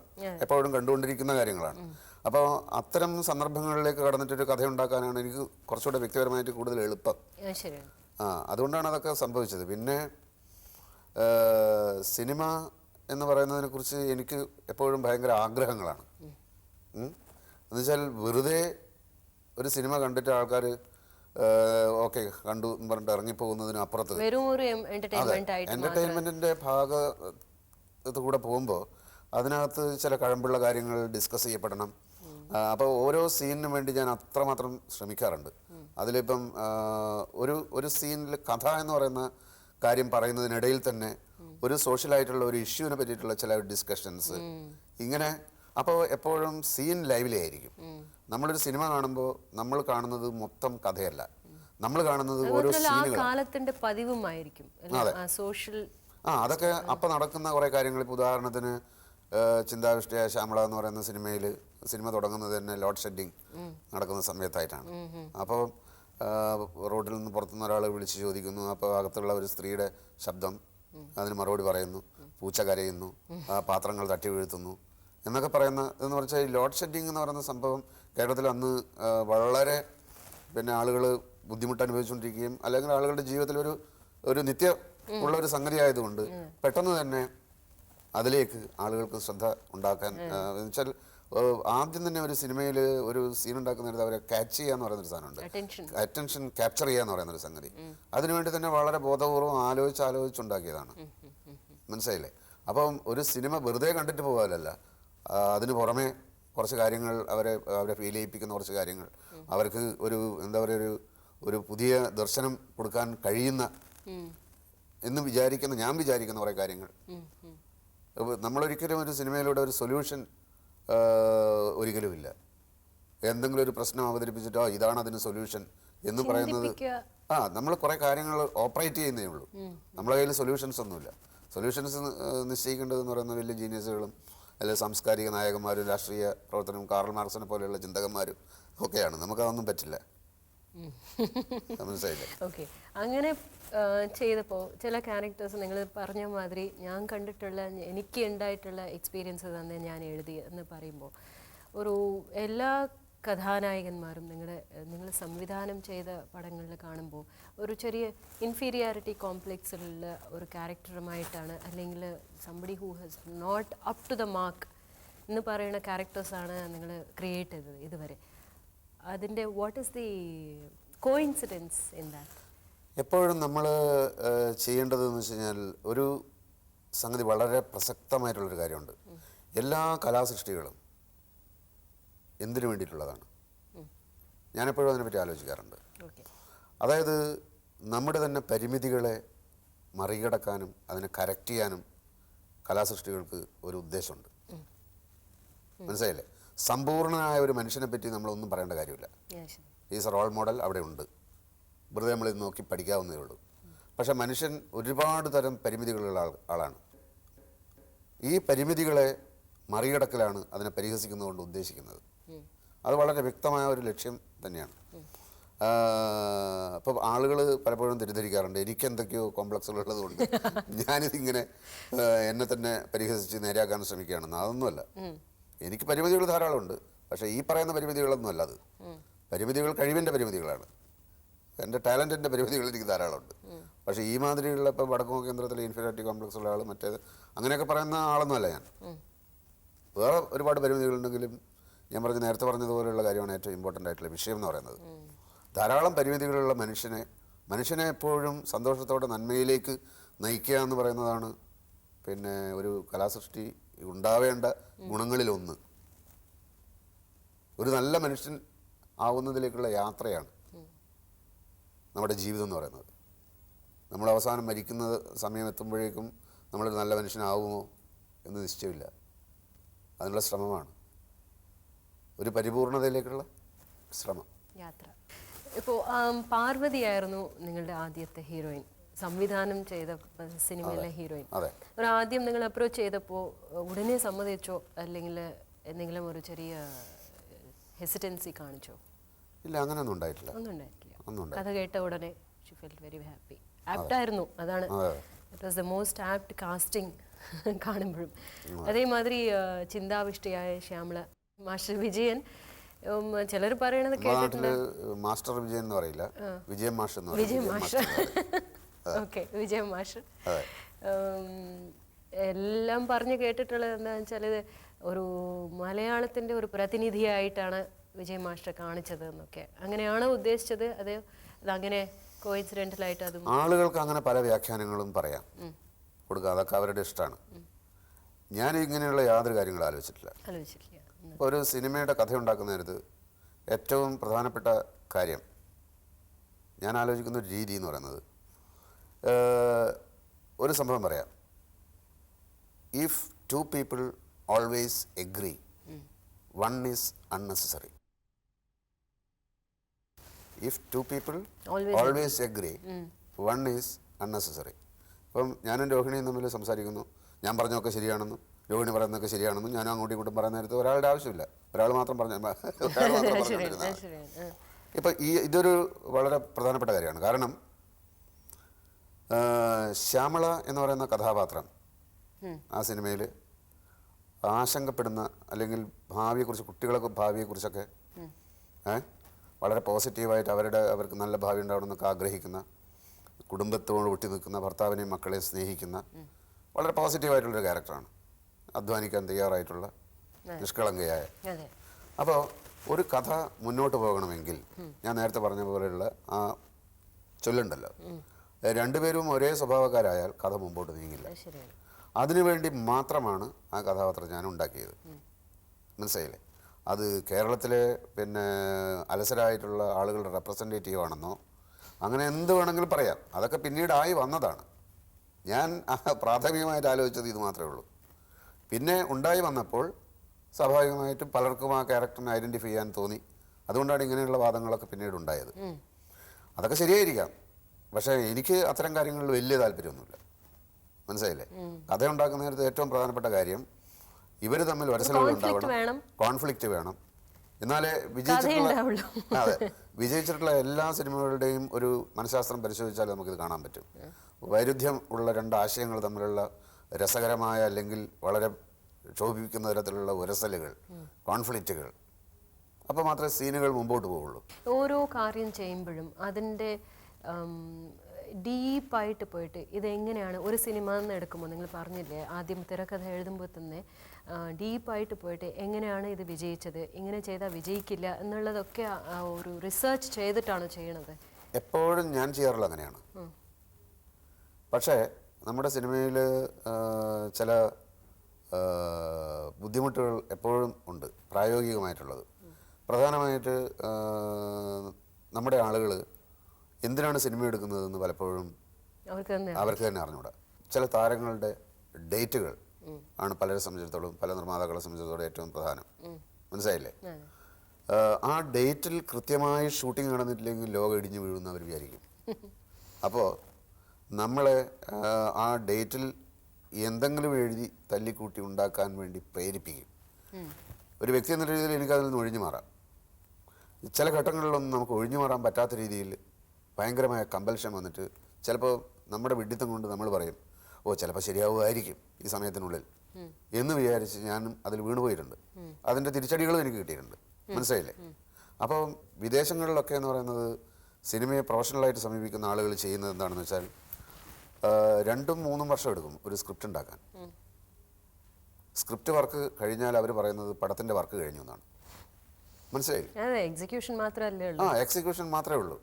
എപ്പോഴും കണ്ടുകൊണ്ടിരിക്കുന്ന കാര്യങ്ങളാണ്. അപ്പോൾ അത്തരം സന്ദർഭങ്ങളിലേക്ക് കടന്നിട്ടൊരു കഥ ഉണ്ടാക്കാനാണ് എനിക്ക് കുറച്ചുകൂടെ വ്യക്തിപരമായിട്ട് കൂടുതൽ എളുപ്പം. അതുകൊണ്ടാണ് അതൊക്കെ സംഭവിച്ചത്. പിന്നെ സിനിമ എന്ന് പറയുന്നതിനെക്കുറിച്ച് എനിക്ക് എപ്പോഴും ഭയങ്കര ആഗ്രഹങ്ങളാണ്. എന്നുവെച്ചാൽ വെറുതെ ഒരു സിനിമ കണ്ടിട്ട് ആൾക്കാർ ഓക്കെ കണ്ടു എന്ന് പറഞ്ഞിട്ട് ഇറങ്ങിപ്പോകുന്നതിന് അപ്പുറത്ത് എൻ്റർടൈൻമെൻറ്റിൻ്റെ ഭാഗത്ത് കൂടെ പോകുമ്പോൾ അതിനകത്ത് ചില കഴമ്പുള്ള കാര്യങ്ങൾ ഡിസ്കസ് ചെയ്യപ്പെടണം. അപ്പോൾ ഓരോ സീനിനും വേണ്ടി ഞാൻ അത്രമാത്രം ശ്രമിക്കാറുണ്ട്. അതിലിപ്പം ഒരു സീനിൽ കഥ എന്ന് പറയുന്ന കാര്യം പറയുന്നതിനിടയിൽ തന്നെ ഒരു സോഷ്യലായിട്ടുള്ള ഒരു ഇഷ്യൂവിനെ പറ്റിയിട്ടുള്ള ചില ഡിസ്കഷൻസ് ഇങ്ങനെ. അപ്പോൾ എപ്പോഴും സീൻ ലൈവ്ലി ആയിരിക്കും. നമ്മളൊരു സിനിമ കാണുമ്പോൾ നമ്മൾ കാണുന്നത് മൊത്തം കഥയല്ല, നമ്മൾ കാണുന്നത് ഓരോ കാലത്തിന്റെ പതിവുമായിരിക്കും. അതൊക്കെ അപ്പം നടക്കുന്ന കുറേ കാര്യങ്ങൾ. ഇപ്പോൾ ഉദാഹരണത്തിന് ചിന്താവിഷ്ടയായ ശ്യാമള എന്ന് പറയുന്ന സിനിമ തുടങ്ങുന്നത് തന്നെ ലോഡ് ഷെഡിങ് നടക്കുന്ന സമയത്തായിട്ടാണ്. അപ്പോൾ റോഡിൽ നിന്ന് പുറത്തുനിന്ന് ഒരാൾ വിളിച്ച് ചോദിക്കുന്നു. അപ്പോൾ അകത്തുള്ള ഒരു സ്ത്രീയുടെ ശബ്ദം അതിന് മറുപടി പറയുന്നു, പൂച്ച കരയുന്നു, പാത്രങ്ങൾ തട്ടി വീഴ്ത്തുന്നു എന്നൊക്കെ പറയുന്ന ഇതെന്ന് പറഞ്ഞാൽ ഈ ലോഡ് ഷെഡിങ് എന്ന് പറയുന്ന സംഭവം കേരളത്തിൽ അന്ന് വളരെ ആളുകൾ ബുദ്ധിമുട്ട് അനുഭവിച്ചുകൊണ്ടിരിക്കുകയും അല്ലെങ്കിൽ ആളുകളുടെ ജീവിതത്തിൽ ഒരു നിത്യ ഉള്ള ഒരു സംഗതി ആയതുകൊണ്ട് പെട്ടെന്ന് തന്നെ അതിലേക്ക് ആളുകൾക്ക് ശ്രദ്ധ ഉണ്ടാക്കാൻ എന്നുവെച്ചാൽ ആദ്യം തന്നെ ഒരു സിനിമയിൽ ഒരു സീൻ ഉണ്ടാക്കുന്നിടത്ത് അവരെ ക്യാച്ച് ചെയ്യാന്ന് പറയുന്നൊരു സാധനമുണ്ട്, അറ്റൻഷൻ ക്യാപ്ചർ ചെയ്യാന്ന് പറയുന്നൊരു സംഗതി. അതിനുവേണ്ടി തന്നെ വളരെ ബോധപൂർവ്വം ആലോചിച്ചുണ്ടാക്കിയതാണ്. മനസ്സിലായില്ലേ? അപ്പം ഒരു സിനിമ വെറുതെ കണ്ടിട്ട് പോകാനല്ല, അതിന് പുറമെ കുറച്ച് കാര്യങ്ങൾ അവരെ ഫീൽ ചെയ്യിപ്പിക്കുന്ന കുറച്ച് കാര്യങ്ങൾ, അവർക്ക് ഒരു എന്താ പറയുക ഒരു പുതിയ ദർശനം കൊടുക്കാൻ കഴിയുന്ന എന്ന് ഞാൻ വിചാരിക്കുന്ന കുറേ കാര്യങ്ങൾ. നമ്മളൊരിക്കലും ഒരു സിനിമയിലൂടെ ഒരു സൊല്യൂഷൻ ഒരിക്കലുമില്ല. എന്തെങ്കിലും ഒരു പ്രശ്നം അവതരിപ്പിച്ചിട്ടോ ഇതാണ് അതിന് സൊല്യൂഷൻ എന്ന് പറയുന്നത്, നമ്മൾ കുറേ കാര്യങ്ങൾ ഓപ്പറേറ്റ് ചെയ്യുന്നേ ഉള്ളൂ. നമ്മളെ കയ്യിൽ സൊല്യൂഷൻസ് ഒന്നുമില്ല. സൊല്യൂഷൻസ് നിശ്ചയിക്കേണ്ടതെന്ന് പറയുന്നത് വലിയ ജീനിയസുകളും അല്ലെങ്കിൽ സാംസ്കാരിക നായകന്മാരും രാഷ്ട്രീയ പ്രവർത്തനവും കാറൽ മാർക്സിനെ പോലെയുള്ള ചിന്തകന്മാരും ഒക്കെയാണ്. നമുക്കതൊന്നും പറ്റില്ല. മനസ്സിലായില്ലേ? ഓക്കെ, അങ്ങനെ ചെയ്തപ്പോൾ ചില ക്യാരക്ടേഴ്സ് നിങ്ങൾ പറഞ്ഞ മാതിരി ഞാൻ കണ്ടിട്ടുള്ള എനിക്ക് ഉണ്ടായിട്ടുള്ള എക്സ്പീരിയൻസ് തന്നെ ഞാൻ എഴുതി എന്ന് പറയുമ്പോൾ ഒരു എല്ലാ കഥാനായകന്മാരും നിങ്ങൾ സംവിധാനം ചെയ്ത പടങ്ങളിൽ കാണുമ്പോൾ ഒരു ചെറിയ ഇൻഫീരിയാരിറ്റി കോംപ്ലെക്സിലുള്ള ഒരു ക്യാരക്ടറുമായിട്ടാണ്, അല്ലെങ്കിൽ somebody who has not up to the mark എന്ന് പറയുന്ന ക്യാരക്ടേഴ്സാണ് നിങ്ങൾ ക്രിയേറ്റ് ചെയ്തത് ഇതുവരെ. അതിൻ്റെ what is the coincidence in that? എപ്പോഴും നമ്മൾ ചെയ്യേണ്ടതെന്ന് വെച്ച് കഴിഞ്ഞാൽ ഒരു സംഗതി വളരെ പ്രസക്തമായിട്ടുള്ളൊരു കാര്യമുണ്ട്. എല്ലാ കലാസൃഷ്ടികളും എന്തിനു വേണ്ടിയിട്ടുള്ളതാണ്? ഞാനെപ്പോഴും അതിനെപ്പറ്റി ആലോചിക്കാറുണ്ട്. അതായത് നമ്മുടെ തന്നെ പരിമിതികളെ മറികടക്കാനും അതിനെ കറക്റ്റ് ചെയ്യാനും കലാസൃഷ്ടികൾക്ക് ഒരു ഉദ്ദേശമുണ്ട്. മനസ്സിലായില്ലേ? സമ്പൂർണ്ണനായ ഒരു മനുഷ്യനെ പറ്റി നമ്മളൊന്നും പറയേണ്ട കാര്യമില്ല. ഈസ് എ റോൾ മോഡൽ അവിടെ ഉണ്ട്, വെറുതെ നമ്മൾ ഇത് നോക്കി പഠിക്കാവുന്നതേ ഉള്ളൂ. പക്ഷെ മനുഷ്യൻ ഒരുപാട് തരം പരിമിതികളുള്ള ആളാണ്. ഈ പരിമിതികളെ മറികടക്കലാണ് അതിനെ പരിഹസിക്കുന്നതുകൊണ്ട് ഉദ്ദേശിക്കുന്നത്. അത് വളരെ വ്യക്തമായ ഒരു ലക്ഷ്യം തന്നെയാണ്. അപ്പോൾ ആളുകൾ പലപ്പോഴും തെറ്റിദ്ധരിക്കാറുണ്ട്, എനിക്ക് എന്തൊക്കെയോ കോംപ്ലക്സുകളുള്ളത് കൊണ്ട് ഞാനിതിങ്ങനെ എന്നെ തന്നെ പരിഹസിച്ച് നേരെയാക്കാൻ ശ്രമിക്കുകയാണെന്ന്. അതൊന്നുമല്ല. എനിക്ക് പരിമിതികൾ ധാരാളമുണ്ട്. പക്ഷേ ഈ പറയുന്ന പരിമിതികളൊന്നും അല്ല. അത് പരിമിതികൾ കഴിവിൻ്റെ പരിമിതികളാണ്. എൻ്റെ ടാലൻറ്റിൻ്റെ പരിമിതികൾ എനിക്ക് ധാരാളമുണ്ട്. പക്ഷേ ഈ മാതിരിയുള്ള ഇപ്പോൾ വടക്കു കേന്ദ്രത്തിലെ ഇൻഫീരിയോറിറ്റി കോംപ്ലക്സ് ഉള്ള ആൾ, മറ്റേത് അങ്ങനെയൊക്കെ പറയുന്ന ആളൊന്നുമല്ല ഞാൻ. വേറെ ഒരുപാട് പരിമിതികളുണ്ടെങ്കിലും ഞാൻ നേരത്തെ പറഞ്ഞതുപോലെയുള്ള കാര്യമാണ് ഏറ്റവും ഇമ്പോർട്ടൻ്റ് ആയിട്ടുള്ള വിഷയം എന്ന് പറയുന്നത്. ധാരാളം പരിമിതികളുള്ള മനുഷ്യനെ എപ്പോഴും സന്തോഷത്തോടെ നന്മയിലേക്ക് നയിക്കുക എന്ന് പറയുന്നതാണ് പിന്നെ ഒരു കലാസൃഷ്ടി ഉണ്ടാവേണ്ട ഗുണങ്ങളിലൊന്ന്. ഒരു നല്ല മനുഷ്യൻ ആവുന്നതിലേക്കുള്ള യാത്രയാണ് നമ്മുടെ ജീവിതം എന്ന് പറയുന്നത്. നമ്മൾ അവസാനം മരിക്കുന്ന സമയം എത്തുമ്പോഴേക്കും നമ്മളൊരു നല്ല മനുഷ്യനാവുമോ എന്ന് നിശ്ചയമില്ല. അതിനുള്ള ശ്രമമാണ്, ഒരു പരിപൂർണതയിലേക്കുള്ള ശ്രമം, യാത്ര. ഇപ്പോൾ പാർവതിയായിരുന്നു നിങ്ങളുടെ ആദ്യത്തെ ഹീറോയിൻ, സംവിധാനം ചെയ്ത സിനിമയിലെ ഹീറോയിൻ. ഒരു ആദ്യം നിങ്ങൾ അപ്രോച്ച് ചെയ്തപ്പോൾ ഉടനെ സമ്മതിച്ചോ, അല്ലെങ്കിൽ എന്തെങ്കിലും ഒരു ചെറിയ ഹെസിറ്റൻസി കാണിച്ചോ? ഇല്ല, അങ്ങനെയൊന്നും ഉണ്ടായിട്ടില്ല. കഥ കേട്ട ഉടനെ ഷി ഫെൽറ്റ് വെരി ഹാപ്പി. ആപ്റ്റായിരുന്നു, അതാണ്. It was the most apt casting കാണുമ്പോഴും. അതേമാതിരി ചിന്താവിഷ്ടയായ ശ്യാമള, മാസ്റ്റർ വിജയൻ, ചിലർ പറയണത് കേട്ടിട്ടുണ്ട്. മാസ്റ്റർ വിജയൻ എന്ന് പറയില്ല, Vijayan master. Vijayan master, okay, Vijayan master. എല്ലാം പറഞ്ഞു കേട്ടിട്ടുള്ളത് എന്താണെന്ന് വെച്ചാൽ ഇത് ഒരു മലയാളത്തിൻ്റെ ഒരു പ്രതിനിധിയായിട്ടാണ് വിജയ് മാസ്റ്റർ കാണിച്ചത് എന്നൊക്കെ. അങ്ങനെയാണോ ഉദ്ദേശിച്ചത്? അതങ്ങനെ കോയിൻസിഡൻ്റലായിട്ട് അത് ആളുകൾക്ക് അങ്ങനെ പല വ്യാഖ്യാനങ്ങളും പറയാം, കൊടുക്കുക, അതൊക്കെ അവരുടെ ഇഷ്ടമാണ്. ഞാൻ ഇങ്ങനെയുള്ള യാതൊരു കാര്യങ്ങളും ആലോചിച്ചിട്ടില്ല. ഇപ്പോൾ ഒരു സിനിമയുടെ കഥ ഉണ്ടാക്കുന്ന നേരത്ത് ഏറ്റവും പ്രധാനപ്പെട്ട കാര്യം ഞാൻ ആലോചിക്കുന്ന ഒരു രീതി എന്ന് പറയുന്നത്, ഒരു സംഭവം പറയാം. If to people always agree, one is unnecessary. If two people always agree, one is unnecessary. ഇപ്പം ഞാനും രോഹിണിയും തമ്മിൽ സംസാരിക്കുന്നു, ഞാൻ പറഞ്ഞതൊക്കെ ശരിയാണെന്നും രോഹിണി പറയുന്നതൊക്കെ ശരിയാണെന്നും ഞാനും അങ്ങോട്ടും ഇങ്ങോട്ടും പറയുന്ന നേരത്ത് ഒരാളുടെ ആവശ്യമില്ല, ഒരാൾ മാത്രം പറഞ്ഞിരുന്ന. ഇപ്പം ഇതൊരു വളരെ പ്രധാനപ്പെട്ട കാര്യമാണ്. കാരണം ശ്യാമള എന്ന് പറയുന്ന കഥാപാത്രം ആ സിനിമയിൽ ആശങ്കപ്പെടുന്ന, അല്ലെങ്കിൽ ഭാവിയെക്കുറിച്ച്, കുട്ടികളൊക്കെ ഭാവിയെക്കുറിച്ചൊക്കെ വളരെ പോസിറ്റീവായിട്ട് അവർക്ക് നല്ല ഭാവി ഉണ്ടാവണമെന്നൊക്കെ ആഗ്രഹിക്കുന്ന, കുടുംബത്തോട് ഒട്ടി നിൽക്കുന്ന, ഭർത്താവിനെയും മക്കളെയും സ്നേഹിക്കുന്ന വളരെ പോസിറ്റീവായിട്ടുള്ളൊരു ക്യാരക്ടറാണ്. അധ്വാനിക്കാൻ തയ്യാറായിട്ടുള്ള, നിഷ്കളങ്കയായ. അപ്പോൾ ഒരു കഥ മുന്നോട്ട് പോകണമെങ്കിൽ ഞാൻ നേരത്തെ പറഞ്ഞ പോലെയുള്ള ആ ചൊല്ലുണ്ടല്ലോ, രണ്ടുപേരും ഒരേ സ്വഭാവക്കാരായാൽ കഥ മുമ്പോട്ട് നീങ്ങില്ല. അതിനുവേണ്ടി മാത്രമാണ് ആ കഥാപാത്രം ഞാൻ ഉണ്ടാക്കിയത്. മനസ്സിലായില്ലേ? അത് കേരളത്തിലെ പിന്നെ അലസരായിട്ടുള്ള ആളുകളുടെ റെപ്രസെൻറ്റേറ്റീവ് ആണെന്നോ അങ്ങനെ എന്ത് വേണമെങ്കിലും പറയാം. അതൊക്കെ പിന്നീടായി വന്നതാണ്. ഞാൻ പ്രാഥമികമായിട്ട് ആലോചിച്ചത് ഇത് മാത്രമേ ഉള്ളൂ. പിന്നെ ഉണ്ടായി വന്നപ്പോൾ സ്വാഭാവികമായിട്ടും പലർക്കും ആ ക്യാരക്ടറിനെ ഐഡൻറ്റിഫൈ ചെയ്യാൻ തോന്നി. അതുകൊണ്ടാണ് ഇങ്ങനെയുള്ള വാദങ്ങളൊക്കെ പിന്നീട് ഉണ്ടായത്. അതൊക്കെ ശരിയായിരിക്കാം, പക്ഷേ എനിക്ക് അത്തരം കാര്യങ്ങളിൽ വലിയ താല്പര്യമൊന്നുമില്ല. മനസ്സിലായില്ലേ? കഥ ഉണ്ടാക്കുന്ന നേരത്തെ ഏറ്റവും പ്രധാനപ്പെട്ട കാര്യം ഇവർ തമ്മിൽ വരസലുകൾ ഉണ്ടാവണം, കോൺഫ്ലിക്റ്റ് വേണം. എന്നാലേ വിജയിച്ചിട്ടുള്ള എല്ലാ സിനിമകളുടെയും ഒരു മനഃശാസ്ത്രം പരിശോധിച്ചാൽ നമുക്കിത് കാണാൻ പറ്റും. വൈരുദ്ധ്യം ഉള്ള രണ്ട് ആശയങ്ങൾ തമ്മിലുള്ള രസകരമായ അല്ലെങ്കിൽ വളരെ ക്ഷോഭിക്കുന്ന തരത്തിലുള്ള ഉരസലുകൾ, കോൺഫ്ലിക്റ്റുകൾ, അപ്പോൾ മാത്രമേ സീനുകൾ മുമ്പോട്ട് പോവുള്ളൂ. ഓരോ കാര്യം ചെയ്യുമ്പോഴും അതിൻ്റെ ഡീപ്പായിട്ട് പോയിട്ട് ഇതെങ്ങനെയാണ് ഒരു സിനിമ എന്ന് എടുക്കുമ്പോൾ നിങ്ങൾ പറഞ്ഞില്ലേ ആദ്യം തിരക്കഥ എഴുതുമ്പോൾ തന്നെ ഡീപ്പായിട്ട് പോയിട്ട് എങ്ങനെയാണ് ഇത് വിജയിച്ചത്, ഇങ്ങനെ ചെയ്താൽ വിജയിക്കില്ല എന്നുള്ളതൊക്കെ ഒരു റിസർച്ച് ചെയ്തിട്ടാണ് ചെയ്യണത്. എപ്പോഴും ഞാൻ ചെയ്യാറുള്ളത് അങ്ങനെയാണ്. പക്ഷേ നമ്മുടെ സിനിമയിൽ ചില ബുദ്ധിമുട്ടുകൾ എപ്പോഴും ഉണ്ട്, പ്രായോഗികമായിട്ടുള്ളത്. പ്രധാനമായിട്ട് നമ്മുടെ ആളുകൾ എന്തിനാണ് സിനിമ എടുക്കുന്നതെന്ന് പലപ്പോഴും അവർക്ക് തന്നെ അറിഞ്ഞൂടാ. ചില താരങ്ങളുടെ ഡേറ്റുകൾ ആണ് പലരെ സംബന്ധിച്ചിടത്തോളം, പല നിർമ്മാതാക്കളെ സംബന്ധിച്ചിടത്തോളം ഏറ്റവും പ്രധാനം. മനസ്സിലായില്ലേ? ആ ഡേറ്റിൽ കൃത്യമായി ഷൂട്ടിംഗ് നടന്നിട്ടില്ലെങ്കിൽ ലോകം ഇടിഞ്ഞു വീഴുമെന്ന് അവർ വിചാരിക്കും. അപ്പോൾ നമ്മളെ ആ ഡേറ്റിൽ എന്തെങ്കിലും എഴുതി തല്ലിക്കൂട്ടി ഉണ്ടാക്കാൻ വേണ്ടി പ്രേരിപ്പിക്കും. ഒരു വ്യക്തി എന്ന രീതിയിൽ എനിക്കതിൽ നിന്ന് ഒഴിഞ്ഞു മാറാം. ചില ഘട്ടങ്ങളിലൊന്നും നമുക്ക് ഒഴിഞ്ഞു മാറാൻ പറ്റാത്ത രീതിയിൽ ഭയങ്കരമായ കമ്പൽഷൻ വന്നിട്ട് ചിലപ്പോൾ നമ്മുടെ വിഡ്ഢിത്തം കൊണ്ട് നമ്മൾ പറയും, ഓ ചിലപ്പോൾ ശരിയാവുമായിരിക്കും ഈ സമയത്തിനുള്ളിൽ എന്ന് വിചാരിച്ച് ഞാനും അതിൽ വീണുപോയിട്ടുണ്ട്. അതിൻ്റെ തിരിച്ചടികളും എനിക്ക് കിട്ടിയിട്ടുണ്ട്. മനസ്സിലായില്ലേ? അപ്പോൾ വിദേശങ്ങളിലൊക്കെ എന്ന് പറയുന്നത് സിനിമയെ പ്രൊഫഷണലായിട്ട് സമീപിക്കുന്ന ആളുകൾ ചെയ്യുന്നത് എന്താണെന്ന് വെച്ചാൽ 2-3 വർഷം എടുക്കും ഒരു സ്ക്രിപ്റ്റ് ഉണ്ടാക്കാൻ. സ്ക്രിപ്റ്റ് വർക്ക് കഴിഞ്ഞാൽ അവർ പറയുന്നത് പടത്തിൻ്റെ വർക്ക് കഴിഞ്ഞു എന്നാണ്. മനസ്സിലായില്ലേ? എക്സിക്യൂഷൻ മാത്രമല്ലേ ഉള്ളൂ. എക്സിക്യൂഷൻ മാത്രമേ ഉള്ളൂ.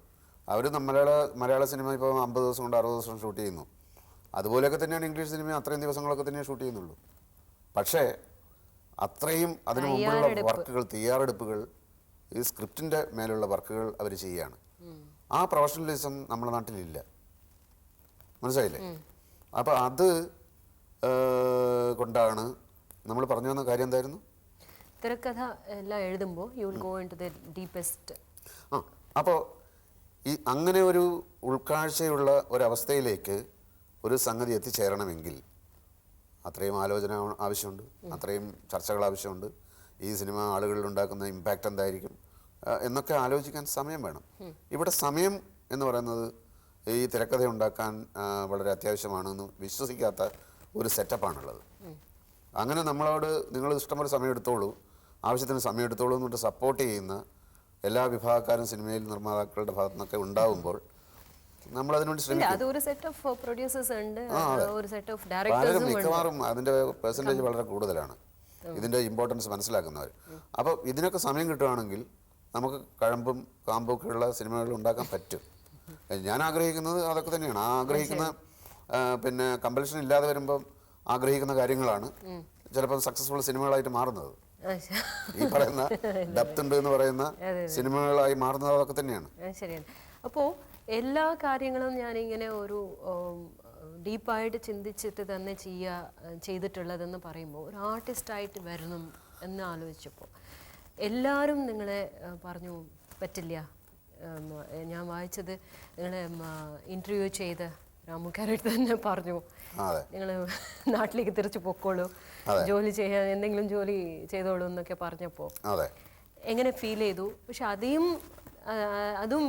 അവർ മലയാള സിനിമ ഇപ്പോൾ 50 ദിവസം കൊണ്ട് 60 ദിവസം ഷൂട്ട് ചെയ്യുന്നു. അതുപോലെയൊക്കെ തന്നെയാണ് ഇംഗ്ലീഷ് സിനിമ, അത്രയും ദിവസങ്ങളൊക്കെ തന്നെ ഷൂട്ട് ചെയ്യുന്നുള്ളൂ. പക്ഷേ അത്രയും അതിനു മുമ്പുള്ള വർക്കുകൾ, തയ്യാറെടുപ്പുകൾ, ഈ സ്ക്രിപ്റ്റിൻ്റെ മേലുള്ള വർക്കുകൾ അവർ ചെയ്യുകയാണ്. ആ പ്രൊഫഷണലിസം നമ്മുടെ നാട്ടിലില്ല. മനസ്സിലായില്ലേ? അപ്പോൾ അത് കൊണ്ടാണ് നമ്മൾ പറഞ്ഞു വന്ന കാര്യം എന്തായിരുന്നു? തിരക്കഥ എല്ലാം എഴുതുമ്പോൾ you will go into the deepest. അപ്പോൾ ഈ അങ്ങനെ ഒരു ഉൾക്കാഴ്ചയുള്ള ഒരവസ്ഥയിലേക്ക് ഒരു സംഗതി എത്തിച്ചേരണമെങ്കിൽ അത്രയും ആലോചന ആവശ്യമുണ്ട്, അത്രയും ചർച്ചകൾ ആവശ്യമുണ്ട്. ഈ സിനിമ ആളുകളിൽ ഉണ്ടാക്കുന്ന ഇമ്പാക്റ്റ് എന്തായിരിക്കും എന്നൊക്കെ ആലോചിക്കാൻ സമയം വേണം. ഇവിടെ സമയം എന്ന് പറയുന്നത് ഈ തിരക്കഥ ഉണ്ടാക്കാൻ വളരെ അത്യാവശ്യമാണെന്ന് വിശ്വസിക്കാത്ത ഒരു സെറ്റപ്പാണുള്ളത്. അങ്ങനെ നമ്മളോട് നിങ്ങൾ ഇഷ്ടംപോലെ സമയം എടുത്തോളൂ, ആവശ്യത്തിന് സമയം എടുത്തോളൂ എന്നിട്ട് സപ്പോർട്ട് ചെയ്യുന്ന എല്ലാ വിഭാഗക്കാരും സിനിമയിൽ നിർമ്മാതാക്കളുടെ ഭാഗത്തു നിന്നൊക്കെ ഉണ്ടാവുമ്പോൾ നമ്മൾ അതിനുവേണ്ടി ശ്രമിക്കും. മിക്കവാറും അതിൻ്റെ പെർസെൻറ്റേജ് വളരെ കൂടുതലാണ്, ഇതിൻ്റെ ഇമ്പോർട്ടൻസ് മനസ്സിലാക്കുന്നവർ. അപ്പോൾ ഇതിനൊക്കെ സമയം കിട്ടുകയാണെങ്കിൽ നമുക്ക് കഴമ്പും കാമ്പൊക്കെയുള്ള സിനിമകൾ ഉണ്ടാക്കാൻ പറ്റും. ഞാൻ ആഗ്രഹിക്കുന്നത് അതൊക്കെ തന്നെയാണ്. ആഗ്രഹിക്കുന്ന പിന്നെ കമ്പൽഷൻ ഇല്ലാതെ വരുമ്പം ആഗ്രഹിക്കുന്ന കാര്യങ്ങളാണ് ചിലപ്പോൾ സക്സസ്ഫുൾ സിനിമകളായിട്ട് മാറുന്നത്. ഈ പറയുന്ന ഡെപ്ത് ഉണ്ട് എന്ന് പറയുന്ന സിനിമകളായി മാറുന്നത് അതൊക്കെ തന്നെയാണ്. ശരിയാണ്. അപ്പോൾ എല്ലാ കാര്യങ്ങളും ഞാനിങ്ങനെ ഒരു ഡീപ്പായിട്ട് ചിന്തിച്ചിട്ട് തന്നെ ചെയ്തിട്ടുള്ളതെന്ന് പറയുമ്പോൾ ഒരു ആർട്ടിസ്റ്റായിട്ട് വരണം എന്ന് ആലോചിച്ചപ്പോൾ എല്ലാവരും നിങ്ങളെ പറഞ്ഞു പറ്റില്ല. ഞാൻ വായിച്ചത് നിങ്ങളെ ഇൻ്റർവ്യൂ ചെയ്ത രാമുക്കാരടുത്ത് തന്നെ പറഞ്ഞു, നിങ്ങൾ നാട്ടിലേക്ക് തിരിച്ചു പൊക്കോളൂ, ജോലി ചെയ്യാൻ എന്തെങ്കിലും ജോലി ചെയ്തോളൂ എന്നൊക്കെ പറഞ്ഞപ്പോൾ എങ്ങനെ ഫീൽ ചെയ്തു? പക്ഷെ അതും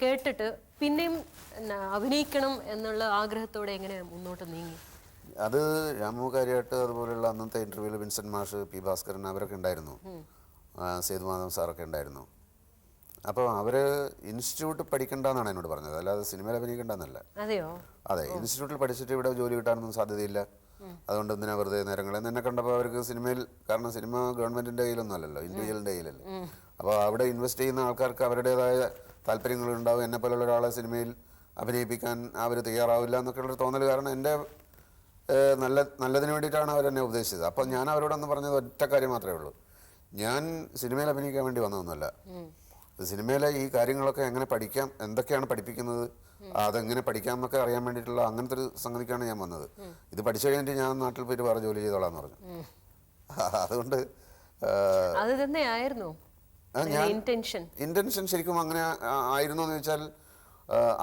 കേട്ടിട്ട് പിന്നെയും അഭിനയിക്കണം എന്നുള്ള ആഗ്രഹത്തോടെ എങ്ങനെ മുന്നോട്ട് നീങ്ങി? അത് രാമുകാരിയായിട്ട് അതുപോലെയുള്ള അന്നത്തെ ഇൻ്റർവ്യൂവിൽ വിൻസെൻ്റ് മാഷ്, പി ഭാസ്കരൻ അവരൊക്കെ ഉണ്ടായിരുന്നു, സേതുമാധവൻ സാറൊക്കെ ഉണ്ടായിരുന്നു. അപ്പോൾ അവർ ഇൻസ്റ്റിറ്റ്യൂട്ട് പഠിക്കണ്ടെന്നാണ് എന്നോട് പറഞ്ഞത്, അല്ലാതെ സിനിമയിൽ അഭിനയിക്കേണ്ടെന്നല്ല. അതെ, ഇൻസ്റ്റിറ്റ്യൂട്ടിൽ പഠിച്ചിട്ട് ഇവിടെ ജോലി കിട്ടാനൊന്നും സാധ്യതയില്ല, അതുകൊണ്ട് എന്തിനാ വെറുതെ നേരങ്ങളെന്ന് എന്നെ കണ്ടപ്പോൾ അവർക്ക് സിനിമയിൽ, കാരണം സിനിമ ഗവൺമെൻറ്റിൻ്റെ കയ്യിലൊന്നും അല്ലല്ലോ, ഇൻഡിവിജ്വലിൻ്റെ കയ്യിലല്ലേ. അപ്പോൾ അവിടെ ഇൻവെസ്റ്റ് ചെയ്യുന്ന ആൾക്കാർക്ക് അവരുടേതായ താല്പര്യങ്ങളുണ്ടാവും. എന്നെ പോലുള്ള ഒരാളെ സിനിമയിൽ അഭിനയിപ്പിക്കാൻ അവർ തയ്യാറാവില്ല എന്നൊക്കെയുള്ളൊരു തോന്നൽ കാരണം എൻ്റെ നല്ലതിന് വേണ്ടിയിട്ടാണ് അവരെന്നെ ഉപദേശിച്ചത്. അപ്പോൾ ഞാൻ അവരോടൊന്ന് പറഞ്ഞത് ഒറ്റ കാര്യം മാത്രമേ ഉള്ളൂ, ഞാൻ സിനിമയിൽ അഭിനയിക്കാൻ വേണ്ടി വന്നതൊന്നുമല്ല. സിനിമയിലെ ഈ കാര്യങ്ങളൊക്കെ എങ്ങനെ പഠിക്കാം, എന്തൊക്കെയാണ് പഠിപ്പിക്കുന്നത്, അതെങ്ങനെ പഠിക്കാം എന്നൊക്കെ അറിയാൻ വേണ്ടിയിട്ടുള്ള അങ്ങനത്തെ ഒരു സംഗതിക്കാണ് ഞാൻ വന്നത്. ഇത് പഠിച്ചു കഴിഞ്ഞിട്ട് ഞാൻ നാട്ടിൽ പോയിട്ട് വേറെ ജോലി ചെയ്തോളാന്ന് പറഞ്ഞു. അതുകൊണ്ട് അത് തന്നെയായിരുന്നു ഇന്റൻഷൻ. ശരിക്കും അങ്ങനെ ആയിരുന്നു എന്ന് വെച്ചാൽ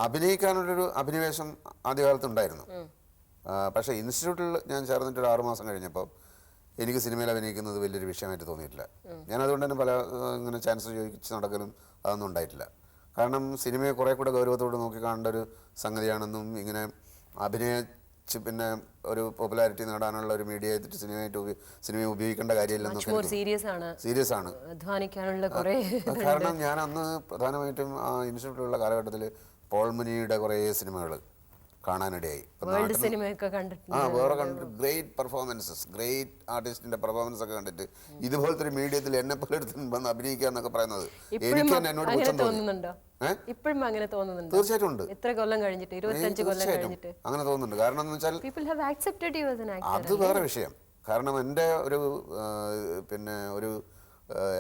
അഭിനയിക്കാനുള്ളൊരു അഭിനിവേശം ആദ്യകാലത്ത് ഉണ്ടായിരുന്നു. പക്ഷേ ഇൻസ്റ്റിറ്റ്യൂട്ടിൽ ഞാൻ ചേർന്നിട്ട് ഒരു 6 മാസം കഴിഞ്ഞപ്പോൾ എനിക്ക് സിനിമയിൽ അഭിനയിക്കുന്നത് വലിയൊരു വിഷയമായിട്ട് തോന്നിയിട്ടില്ല. ഞാൻ അതുകൊണ്ട് തന്നെ പല ഇങ്ങനെ ചാൻസ് ചോദിച്ച് നടക്കലും അതൊന്നും ഉണ്ടായിട്ടില്ല. കാരണം സിനിമയെ കുറേ കൂടെ ഗൗരവത്തോട് നോക്കിക്കാണേണ്ട ഒരു സംഗതിയാണെന്നും ഇങ്ങനെ അഭിനയിച്ച് പിന്നെ ഒരു പോപ്പുലാരിറ്റി നേടാനുള്ള ഒരു മീഡിയ ആയിട്ട് സിനിമയെ ഉപയോഗിക്കേണ്ട കാര്യമില്ലെന്നൊക്കെ സീരിയസ് ആണ്. കാരണം ഞാൻ അന്ന് പ്രധാനമായിട്ടും ആ ഇൻസ്റ്റിറ്റ്യൂട്ടിലുള്ള കാലഘട്ടത്തിൽ പോൾ മുനിയുടെ കുറേ സിനിമകൾ കാണാനിടയായി. വേറെ കണ്ടിട്ട് ഗ്രേറ്റ് പെർഫോമൻസസ്, ഗ്രേറ്റ് ആർട്ടിസ്റ്റിന്റെ പെർഫോമൻസ് ഒക്കെ കണ്ടിട്ട് ഇതുപോലത്തെ ഒരു മീഡിയത്തിൽ എന്നെ പോലെ എടുത്ത് വന്ന് അഭിനയിക്കുക എന്നൊക്കെ പറയുന്നത് എനിക്ക് തന്നെ എന്നോട് ഇപ്പോഴും അങ്ങനെ തോന്നുന്നുണ്ട്. തീർച്ചയായിട്ടും ഉണ്ട്. എത്ര കൊല്ലം കഴിഞ്ഞിട്ട്, 25 കൊല്ലം കഴിഞ്ഞിട്ട് അങ്ങനെ തോന്നുന്നുണ്ട്. കാരണം എന്ന് വെച്ചാൽ അത് വേറെ വിഷയം. കാരണം എൻ്റെ ഒരു പിന്നെ ഒരു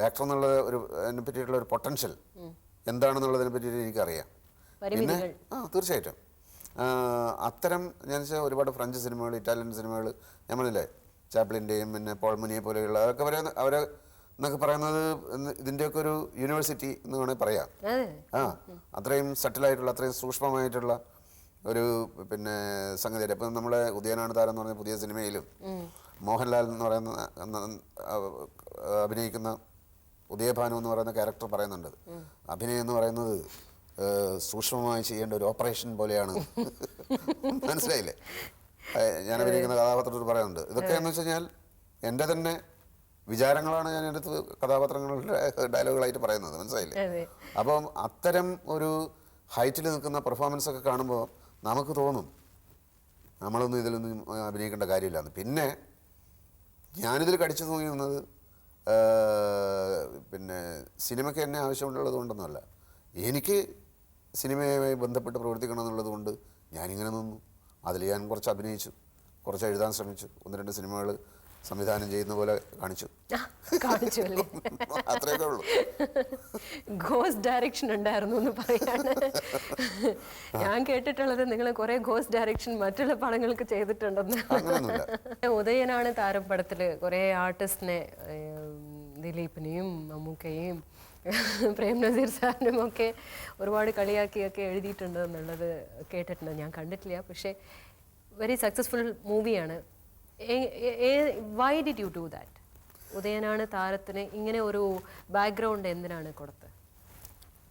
ആക്ടർ എന്നുള്ള ഒരു അതിനെ പറ്റിയിട്ടുള്ള ഒരു പൊട്ടൻഷ്യൽ എന്താണെന്നുള്ളതിനെ പറ്റിയിട്ട് എനിക്കറിയാം. പിന്നെ തീർച്ചയായിട്ടും അത്തരം ഞാൻ വെച്ചാൽ ഒരുപാട് ഫ്രഞ്ച് സിനിമകൾ, ഇറ്റാലിയൻ സിനിമകൾ, ഞാൻ പറഞ്ഞില്ലേ ചാപ്ലിൻ്റെയും പിന്നെ പോൾ മുനിയെ പോലെയുള്ള അതൊക്കെ പറയുന്നത് അവരെ എന്നൊക്കെ പറയുന്നത് ഇതിൻ്റെയൊക്കെ ഒരു യൂണിവേഴ്സിറ്റി എന്ന് വേണമെങ്കിൽ പറയാം. അത്രയും സട്ടിലായിട്ടുള്ള, അത്രയും സൂക്ഷ്മമായിട്ടുള്ള ഒരു പിന്നെ സംഗതി. ഇപ്പം നമ്മളെ ഉദയനാണ് താരം എന്ന് പറഞ്ഞ പുതിയ സിനിമയിലും മോഹൻലാൽ എന്ന് പറയുന്ന അഭിനയിക്കുന്ന ഉദയഭാനു എന്ന് പറയുന്ന ക്യാരക്ടർ പറയുന്നുണ്ട്, അഭിനയം എന്ന് പറയുന്നത് സൂക്ഷ്മമായി ചെയ്യേണ്ട ഒരു ഓപ്പറേഷൻ പോലെയാണ്. മനസ്സിലായില്ലേ? ഞാൻ അഭിനയിക്കുന്ന കഥാപാത്രത്തോട് പറയുന്നുണ്ട്. ഇതൊക്കെ എന്ന് വെച്ച് കഴിഞ്ഞാൽ എൻ്റെ തന്നെ വിചാരങ്ങളാണ് ഞാൻ എൻ്റെ അടുത്ത് കഥാപാത്രങ്ങളുടെ ഡയലോഗുകളായിട്ട് പറയുന്നത്. മനസ്സിലായില്ലേ? അപ്പം അത്തരം ഒരു ഹൈറ്റിൽ നിൽക്കുന്ന പെർഫോമൻസ് ഒക്കെ കാണുമ്പോൾ നമുക്ക് തോന്നും നമ്മളൊന്നും ഇതിലൊന്നും അഭിനയിക്കേണ്ട കാര്യമില്ലാന്ന്. പിന്നെ ഞാനിതിൽ കടിച്ചു തൂങ്ങുന്നത് പിന്നെ സിനിമയ്ക്ക് എന്നെ ആവശ്യമുള്ളത് കൊണ്ടൊന്നുമല്ല, എനിക്ക് സിനിമയുമായി ബന്ധപ്പെട്ട് പ്രവർത്തിക്കണം എന്നുള്ളത് കൊണ്ട് ഞാനിങ്ങനെ നിന്നു. അതിൽ ഞാൻ കുറച്ച് അഭിനയിച്ചു, കുറച്ച് എഴുതാൻ ശ്രമിച്ചു, 1-2 സിനിമകൾ സംവിധാനം ചെയ്യുന്ന പോലെ കാണിച്ചു. അത്രയൊക്കെ ഉള്ളൂ. ഗോസ്റ്റ് ഡയറക്ഷൻ ഉണ്ടായിരുന്നു എന്ന് പറയാണ്. ഞാൻ കേട്ടിട്ടുള്ളത് നിങ്ങൾ കുറെ ഗോസ്റ്റ് ഡയറക്ഷൻ മറ്റുള്ള പടങ്ങൾക്ക് ചെയ്തിട്ടുണ്ടെന്ന്. ഉദയനാണ് താരം പടത്തില് കുറെ ആർട്ടിസ്റ്റിനെ, ദിലീപിനെയും മമ്മൂക്കയും പ്രേം നസീർ സാറിനും ഒക്കെ ഒരുപാട് കളിയാക്കിയൊക്കെ എഴുതിയിട്ടുണ്ട് എന്നുള്ളത് കേട്ടിട്ടുണ്ട്. ഞാൻ കണ്ടിട്ടില്ല, പക്ഷേ വെരി സക്സസ്ഫുൾ മൂവിയാണ്. Why did you do that? ഉദയനാണ് താരത്തിന് ഇങ്ങനെ ഒരു ബാക്ക്ഗ്രൗണ്ട് എന്തിനാണ് കൊടുത്തത്?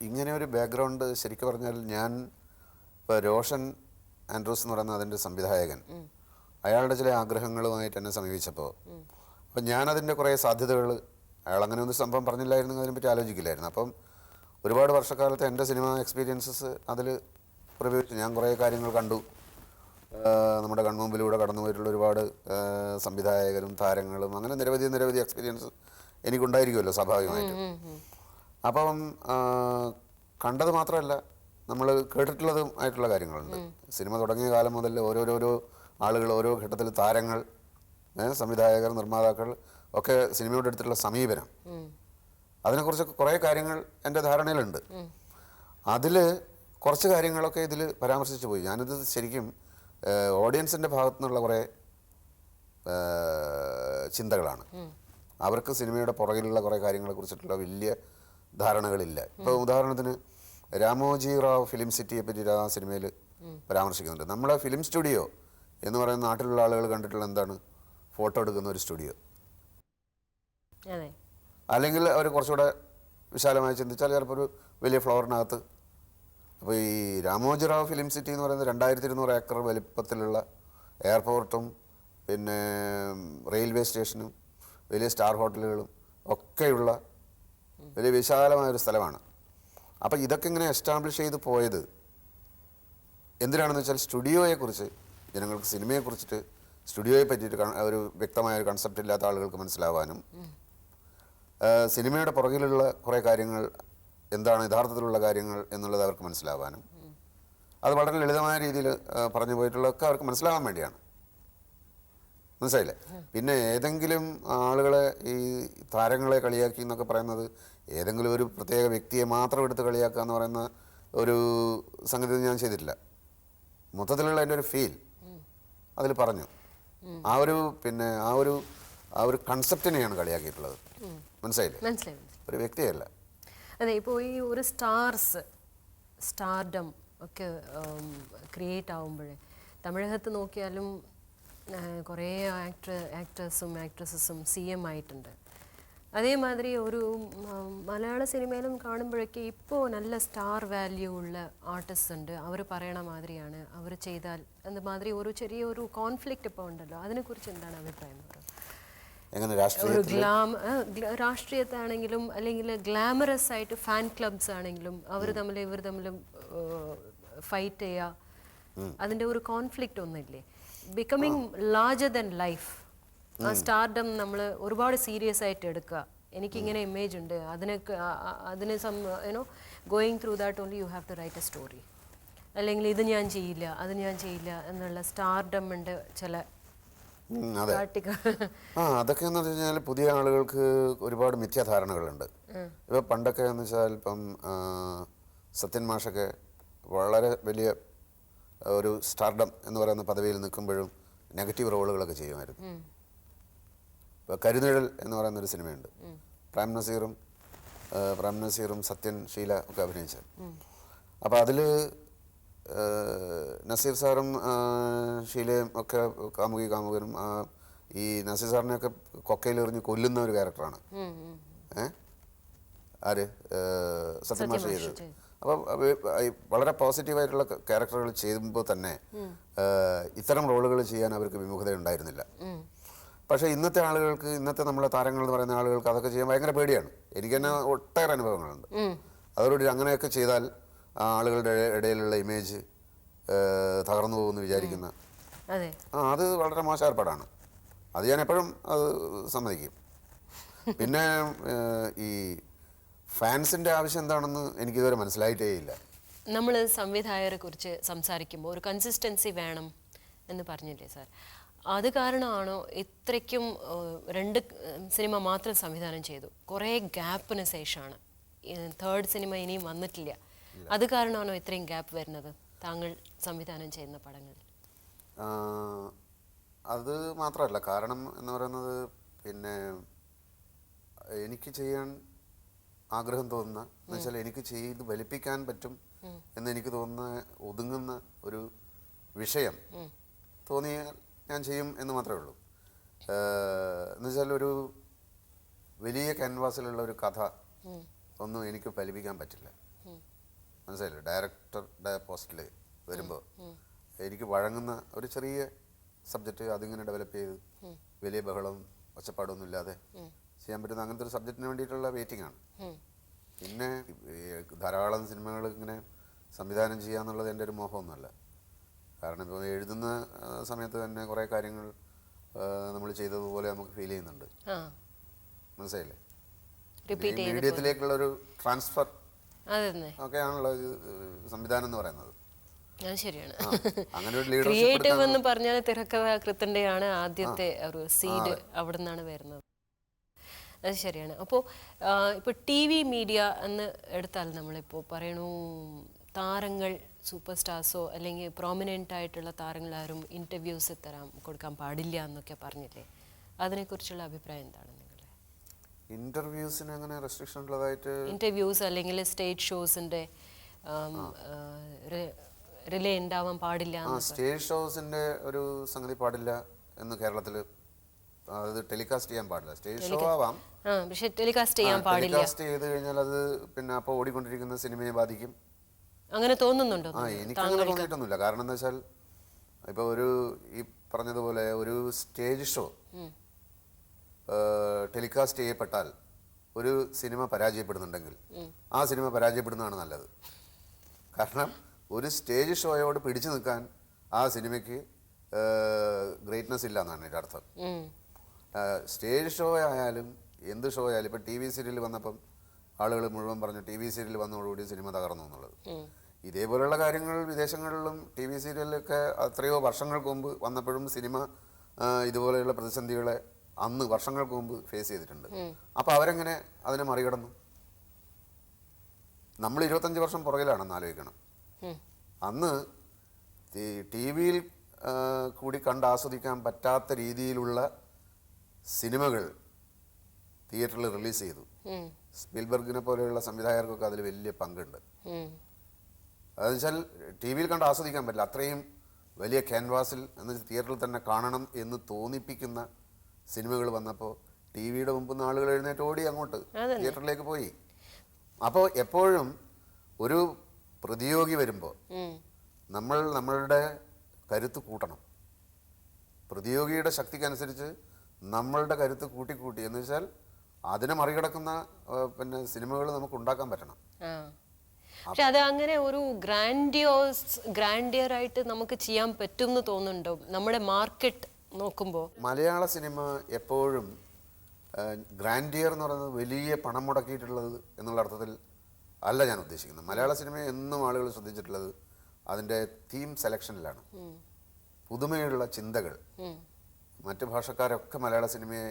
ഇങ്ങനെ ഒരു ബാക്ക്ഗ്രൗണ്ട് ശരിക്കും പറഞ്ഞാൽ ഞാൻ ഇപ്പോൾ രോഷൻ ആൻഡ്രൂസ് എന്ന് പറയുന്ന അതിൻ്റെ സംവിധായകൻ, അയാളുടെ ചില ആഗ്രഹങ്ങളുമായിട്ട് എന്നെ സമീപിച്ചപ്പോൾ അപ്പം ഞാനതിൻ്റെ കുറേ സാധ്യതകൾ, അയാൾ അങ്ങനെ ഒന്നും സംഭവം പറഞ്ഞില്ലായിരുന്നു, അതിനെപ്പറ്റി ആലോചിക്കില്ലായിരുന്നു. അപ്പം ഒരുപാട് വർഷക്കാലത്തെ എൻ്റെ സിനിമ എക്സ്പീരിയൻസസ് അതിൽ പ്രയോഗിച്ചു. ഞാൻ കുറേ കാര്യങ്ങൾ കണ്ടു. നമ്മുടെ കൺമുമ്പിലൂടെ കടന്നു പോയിട്ടുള്ള ഒരുപാട് സംവിധായകരും താരങ്ങളും അങ്ങനെ നിരവധി എക്സ്പീരിയൻസ് എനിക്കുണ്ടായിരിക്കുമല്ലോ സ്വാഭാവികമായിട്ടും. അപ്പം കണ്ടത് മാത്രമല്ല, നമ്മൾ കേട്ടിട്ടുള്ളതും ആയിട്ടുള്ള കാര്യങ്ങളുണ്ട്. സിനിമ തുടങ്ങിയ കാലം മുതൽ ഓരോരോ ആളുകൾ, ഓരോ ഘട്ടത്തിൽ താരങ്ങൾ, സംവിധായകർ, നിർമ്മാതാക്കൾ ഒക്കെ സിനിമയോട് എടുത്തിട്ടുള്ള സമീപനം, അതിനെക്കുറിച്ചൊക്കെ കുറേ കാര്യങ്ങൾ എൻ്റെ ധാരണയിലുണ്ട്. അതിൽ കുറച്ച് കാര്യങ്ങളൊക്കെ ഇതിൽ പരാമർശിച്ചു പോയി. ഞാനിത് ശരിക്കും ഓഡിയൻസിൻ്റെ ഭാഗത്തു നിന്നുള്ള കുറേ ചിന്തകളാണ്. അവർക്ക് സിനിമയുടെ പുറകിലുള്ള കുറേ കാര്യങ്ങളെക്കുറിച്ചിട്ടുള്ള വലിയ ധാരണകളില്ല. ഇപ്പോൾ ഉദാഹരണത്തിന് രാമോജി റാവ് ഫിലിം സിറ്റിയെ പറ്റി ആ സിനിമയിൽ പരാമർശിക്കുന്നുണ്ട്. നമ്മളെ ഫിലിം സ്റ്റുഡിയോ എന്ന് പറയുന്ന നാട്ടിലുള്ള ആളുകൾ കണ്ടിട്ടുള്ള എന്താണ്? ഫോട്ടോ എടുക്കുന്ന ഒരു സ്റ്റുഡിയോ. അല്ലെങ്കിൽ അവർ കുറച്ചുകൂടെ വിശാലമായി ചിന്തിച്ചാൽ ചിലപ്പോൾ ഒരു വലിയ ഫ്ലോറിനകത്ത്. അപ്പോൾ ഈ രാമോജി റാവ് ഫിലിം സിറ്റി എന്ന് പറയുന്നത് 2200 ഏക്കർ വലിപ്പത്തിലുള്ള എയർപോർട്ടും പിന്നെ റെയിൽവേ സ്റ്റേഷനും വലിയ സ്റ്റാർ ഹോട്ടലുകളും ഒക്കെയുള്ള വലിയ വിശാലമായൊരു സ്ഥലമാണ്. അപ്പോൾ ഇതൊക്കെ ഇങ്ങനെ എസ്റ്റാബ്ലിഷ് ചെയ്ത് പോയത് എന്തിനാണെന്ന് വെച്ചാൽ സ്റ്റുഡിയോയെക്കുറിച്ച് ജനങ്ങൾക്ക്, സിനിമയെക്കുറിച്ചിട്ട്, സ്റ്റുഡിയോയെ പറ്റിയിട്ട് ഒരു വ്യക്തമായൊരു കൺസെപ്റ്റ് ഇല്ലാത്ത ആളുകൾക്ക് മനസ്സിലാവാനും, സിനിമയുടെ പുറകിലുള്ള കുറേ കാര്യങ്ങൾ എന്താണ് യഥാർത്ഥത്തിലുള്ള കാര്യങ്ങൾ എന്നുള്ളത് അവർക്ക് മനസ്സിലാവാനും, അത് വളരെ ലളിതമായ രീതിയിൽ പറഞ്ഞു പോയിട്ടുള്ളതൊക്കെ അവർക്ക് മനസ്സിലാവാൻ വേണ്ടിയാണ്. മനസ്സിലായില്ലേ? പിന്നെ ഏതെങ്കിലും ആളുകളെ ഈ താരങ്ങളെ കളിയാക്കി എന്നൊക്കെ പറയുന്നത് ഏതെങ്കിലും ഒരു പ്രത്യേക വ്യക്തിയെ മാത്രം എടുത്ത് കളിയാക്കുക എന്ന് പറയുന്ന ഒരു സംഗതി ഞാൻ ചെയ്തിട്ടില്ല. മൊത്തത്തിലുള്ള എൻ്റെ ഒരു ഫീൽ അതിൽ പറഞ്ഞു. ആ ഒരു പിന്നെ ആ ഒരു കൺസെപ്റ്റിനെയാണ് കളിയാക്കിയിട്ടുള്ളത്. മനസ്സിലായില്ലേ? മനസ്സിലായി. ഒരു വ്യക്തിയല്ല. അതെ, ഇപ്പോൾ ഈ ഒരു സ്റ്റാർഡം ഒക്കെ ക്രിയേറ്റ് ആവുമ്പോഴേ തമിഴകത്ത് നോക്കിയാലും കുറേ ആക്ടേഴ്സും ആക്ട്രസസും CM ആയിട്ടുണ്ട്. അതേമാതിരി ഒരു മലയാള സിനിമയിലും കാണുമ്പോഴൊക്കെ ഇപ്പോൾ നല്ല സ്റ്റാർ വാല്യൂ ഉള്ള ആർട്ടിസ്റ്റ് ഉണ്ട്. അവർ പറയണ മാതിരിയാണ് അവർ ചെയ്താൽ എന്നമാതിരി ഒരു ചെറിയൊരു കോൺഫ്ലിക്റ്റ് ഇപ്പോൾ ഉണ്ടല്ലോ. അതിനെക്കുറിച്ച് എന്താണ് അഭിപ്രായം? ഒരു രാഷ്ട്രീയത്താണെങ്കിലും അല്ലെങ്കിൽ ഗ്ലാമറസ് ആയിട്ട് ഫാൻ ക്ലബ്സ് ആണെങ്കിലും ഇവർ തമ്മിലും ഫൈറ്റ് ചെയ്യുക, അതിൻ്റെ ഒരു കോൺഫ്ലിക്റ്റ് ഒന്നുമില്ലേ? Becoming larger than life. ആ സ്റ്റാർഡം നമ്മൾ ഒരുപാട് സീരിയസ് ആയിട്ട് എടുക്കുക. എനിക്കിങ്ങനെ ഇമേജ് ഉണ്ട്, അതിന് going through that only you have to write a story. അല്ലെങ്കിൽ ഇത് ഞാൻ ചെയ്യില്ല, അത് ഞാൻ ചെയ്യില്ല എന്നുള്ള സ്റ്റാർഡം ഉണ്ട് ചില. അതൊക്കെ എന്ന് വെച്ച് കഴിഞ്ഞാൽ പുതിയ ആളുകൾക്ക് ഒരുപാട് മിഥ്യാധാരണകളുണ്ട്. ഇപ്പം പണ്ടൊക്കെ എന്ന് വെച്ചാൽ ഇപ്പം സത്യൻ മാഷൊക്കെ വളരെ വലിയ ഒരു സ്റ്റാർഡം എന്ന് പറയുന്ന പദവിയിൽ നിൽക്കുമ്പോഴും നെഗറ്റീവ് റോളുകളൊക്കെ ചെയ്യുമായിരുന്നു. ഇപ്പോൾ കരുനിഴൽ എന്ന് പറയുന്നൊരു സിനിമയുണ്ട്. പ്രേം നസീറും സത്യൻ ഷീല ഒക്കെ അഭിനയിച്ചത്. അപ്പോൾ അതിൽ നസീർ സാറും ഷീലയും ഒക്കെ കാമുകനും ഈ നസീർ സാറിനെയൊക്കെ കൊക്കയിലെറിഞ്ഞ് കൊല്ലുന്ന ഒരു ക്യാരക്ടറാണ് ആര് സത്യൻ മാഷ് ചെയ്തത്. അപ്പം വളരെ പോസിറ്റീവായിട്ടുള്ള ക്യാരക്ടറുകൾ ചെയ്യുമ്പോൾ തന്നെ ഇത്തരം റോളുകൾ ചെയ്യാൻ അവർക്ക് വിമുഖത ഉണ്ടായിരുന്നില്ല. പക്ഷേ ഇന്നത്തെ നമ്മളെ താരങ്ങൾ എന്ന് പറയുന്ന ആളുകൾക്ക് അതൊക്കെ ചെയ്യാൻ ഭയങ്കര പേടിയാണ്. എനിക്ക് തന്നെ ഒട്ടേറെ അനുഭവങ്ങളുണ്ട്. അതോടുകൂടി അങ്ങനെയൊക്കെ ചെയ്താൽ ആളുകളുടെ ഇടയിലുള്ള ഇമേജ് തകർന്നു പോകുമെന്ന് വിചാരിക്കുന്ന അത് വളരെ മോശം ഏർപ്പാടാണ്. അത് ഞാൻ എപ്പോഴും അത് സമ്മതിക്കും. പിന്നെ ഈ ഫാൻസിൻ്റെ ആവശ്യം എന്താണെന്ന് എനിക്കിതുവരെ മനസ്സിലായിട്ടേ ഇല്ല. നമ്മൾ സംവിധായകരെ കുറിച്ച് സംസാരിക്കുമ്പോൾ ഒരു കൺസിസ്റ്റൻസി വേണം എന്ന് പറഞ്ഞില്ലേ സാർ? അത് കാരണമാണോ ഇത്രയ്ക്കും 2 സിനിമ മാത്രം സംവിധാനം ചെയ്തു, കുറേ ഗ്യാപ്പിന് ശേഷമാണ് 3rd സിനിമ ഇനിയും വന്നിട്ടില്ല? അത് കാരണമാണോ ഇത്രയും ഗ്യാപ്പ് വരുന്നത് താങ്കൾ സംവിധാനം ചെയ്യുന്ന പടങ്ങളിൽ? അത് മാത്രമല്ല കാരണം എന്ന് പറയുന്നത്, പിന്നെ എനിക്ക് ചെയ്യാൻ ആഗ്രഹം തോന്നുന്ന എന്ന് വെച്ചാൽ എനിക്ക് ചെയ്ത് വലിപ്പിക്കാൻ പറ്റും എന്ന് എനിക്ക് തോന്നുന്ന ഒതുങ്ങുന്ന ഒരു വിഷയം തോന്നിയാൽ ഞാൻ ചെയ്യും എന്ന് മാത്രമേ ഉള്ളൂ. എന്ന് വെച്ചാൽ ഒരു വലിയ ക്യാൻവാസിലുള്ള ഒരു കഥ ഒന്നും എനിക്ക് ഫലിപ്പിക്കാൻ പറ്റില്ല. മനസ്സിലായില്ലേ? ഡയറക്ടറുടെ പോസ്റ്റിൽ വരുമ്പോൾ എനിക്ക് വഴങ്ങുന്ന ഒരു ചെറിയ സബ്ജക്റ്റ് അതിങ്ങനെ ഡെവലപ്പ് ചെയ്ത് വലിയ ബഹളവും ഒച്ചപ്പാടൊന്നും ഇല്ലാതെ ചെയ്യാൻ പറ്റുന്ന അങ്ങനത്തെ ഒരു സബ്ജക്റ്റിന് വേണ്ടിയിട്ടുള്ള വെയിറ്റിംഗ് ആണ്. പിന്നെ ധാരാളം സിനിമകൾ ഇങ്ങനെ സംവിധാനം ചെയ്യുക എന്നുള്ളത് എൻ്റെ ഒരു മോഹമൊന്നുമല്ല. കാരണം ഇപ്പോൾ എഴുതുന്ന സമയത്ത് തന്നെ കുറേ കാര്യങ്ങൾ നമ്മൾ ചെയ്തതുപോലെ നമുക്ക് ഫീൽ ചെയ്യുന്നുണ്ട്. മനസ്സിലായില്ലേ? മീഡിയത്തിലേക്കുള്ളൊരു ട്രാൻസ്ഫർ ഒക്കെയാണല്ലോ സംവിധാനം എന്ന് പറയുന്നത്. ക്രിയേറ്റീവ് എന്ന് പറഞ്ഞാൽ തിരക്കഥാകൃത്തിൻ്റെയാണ് ആദ്യത്തെ ഒരു സീഡ് അവിടെ നിന്നാണ് വരുന്നത്. അത് ശരിയാണ്. അപ്പോൾ ഇപ്പോൾ TV മീഡിയ എന്ന് എടുത്താൽ നമ്മളിപ്പോൾ പറയണു താരങ്ങൾ സൂപ്പർ സ്റ്റാർസോ അല്ലെങ്കിൽ പ്രോമിനൻ്റ് ആയിട്ടുള്ള താരങ്ങളാരും ഇൻ്റർവ്യൂസ് കൊടുക്കാൻ പാടില്ല എന്നൊക്കെ പറഞ്ഞില്ലേ? അതിനെക്കുറിച്ചുള്ള അഭിപ്രായം എന്താണ് നിങ്ങളുടെ? ഇന്റർവ്യൂസിന് അങ്ങനെ റെസ്ട്രിക്ഷൻ ഉള്ളതായിട്ട് ഇന്റർവ്യൂസ് അല്ലെങ്കിൽ സ്റ്റേജ് ഷോസിൻ്റെ റിലേ ഉണ്ടാവാൻ പാടില്ല. സ്റ്റേജ് ഷോസിൻ്റെ ഒരു സംഗതി പാടില്ല എന്ന് കേരളത്തിൽ അത് ടെലികാസ്റ്റ് ചെയ്യാൻ പാടില്ല. സ്റ്റേജ് ഷോ ആവാം, പക്ഷേ ടെലികാസ്റ്റ് ചെയ്യാൻ പാടില്ല. ടെലികാസ്റ്റ് ചെയ്ത് കഴിഞ്ഞാൽ അത് പിന്നെ അപ്പോൾ ഓടിക്കൊണ്ടിരിക്കുന്ന സിനിമയെ ബാധിക്കും. അങ്ങനെ തോന്നുന്നുണ്ടോ? എനിക്കങ്ങനെ തോന്നിയിട്ടൊന്നുമില്ല. കാരണം എന്താ വെച്ചാൽ ഇപ്പോൾ ഒരു ഈ പറഞ്ഞതുപോലെ ഒരു സ്റ്റേജ് ഷോ ടെലികാസ്റ്റ് ചെയ്യപ്പെട്ടാൽ ഒരു സിനിമ പരാജയപ്പെടുന്നുണ്ടെങ്കിൽ ആ സിനിമ പരാജയപ്പെടുന്നതാണ് നല്ലത്. കാരണം ഒരു സ്റ്റേജ് ഷോയോട് പിടിച്ചു നിൽക്കാൻ ആ സിനിമയ്ക്ക് ഗ്രേറ്റ്നെസ് ഇല്ല എന്നാണ് എൻ്റെ അർത്ഥം. സ്റ്റേജ് ഷോ ആയാലും എന്ത് ഷോ ആയാലും ഇപ്പം TV സീരിയൽ വന്നപ്പം ആളുകൾ മുഴുവൻ പറഞ്ഞു TV സീരിയൽ വന്നതോടുകൂടി സിനിമ തകർന്നു എന്നുള്ളത്. ഇതേപോലെയുള്ള കാര്യങ്ങൾ വിദേശങ്ങളിലും TV സീരിയലൊക്കെ എത്രയോ വർഷങ്ങൾക്ക് മുമ്പ് വന്നപ്പോഴും സിനിമ ഇതുപോലെയുള്ള പ്രതിസന്ധികളെ അന്ന് വർഷങ്ങൾക്ക് മുമ്പ് ഫേസ് ചെയ്തിട്ടുണ്ട്. അപ്പോൾ അവരെങ്ങനെ അതിനെ മറികടന്നു? നമ്മൾ 25 വർഷം പുറകിലാണെന്ന് ആലോചിക്കണം. അന്ന് ടി വിയിൽ കൂടി കണ്ട് ആസ്വദിക്കാൻ പറ്റാത്ത രീതിയിലുള്ള സിനിമകൾ തിയേറ്ററിൽ റിലീസ് ചെയ്തു. സ്പീൽബർഗിനെ പോലെയുള്ള സംവിധായകർക്കൊക്കെ അതിൽ വലിയ പങ്കുണ്ട്. അതെന്ന് വെച്ചാൽ ടി വിയിൽ കണ്ട് ആസ്വദിക്കാൻ പറ്റില്ല, അത്രയും വലിയ ക്യാൻവാസിൽ എന്ന് തിയേറ്ററിൽ തന്നെ കാണണം എന്ന് തോന്നിപ്പിക്കുന്ന സിനിമകൾ വന്നപ്പോൾ ടി വിയുടെ മുമ്പ് ആളുകൾ എഴുന്നേറ്റ് ഓടി അങ്ങോട്ട് തിയേറ്ററിലേക്ക് പോയി. അപ്പോൾ എപ്പോഴും ഒരു പ്രതിയോഗി വരുമ്പോൾ നമ്മളുടെ കരുത്ത് കൂട്ടണം. പ്രതിയോഗിയുടെ ശക്തിക്കനുസരിച്ച് നമ്മളുടെ കരുത്ത് കൂട്ടി എന്ന് വെച്ചാൽ അതിനെ മറികടക്കുന്ന പിന്നെ സിനിമകൾ നമുക്ക് ഉണ്ടാക്കാൻ പറ്റണം. പക്ഷെ അത് അങ്ങനെ ഒരു ഗ്രാൻഡിയർ ആയിട്ട് നമുക്ക് ചെയ്യാൻ പറ്റും എന്ന് തോന്നുന്നുണ്ടോ നമ്മുടെ മാർക്കറ്റ് നോക്കുമ്പോൾ? മലയാള സിനിമ എപ്പോഴും ഗ്രാൻഡിയർ എന്ന് പറയുന്നത് വലിയ പണം മുടക്കിയിട്ടുള്ളത് എന്നുള്ള അർത്ഥത്തിൽ അല്ല ഞാൻ ഉദ്ദേശിക്കുന്നത്. മലയാള സിനിമയെ എന്നും ആളുകൾ ശ്രദ്ധിച്ചിട്ടുള്ളത് അതിൻ്റെ തീം സെലക്ഷനിലാണ്. പുതുമയുള്ള ചിന്തകൾ മറ്റു ഭാഷക്കാരൊക്കെ മലയാള സിനിമയെ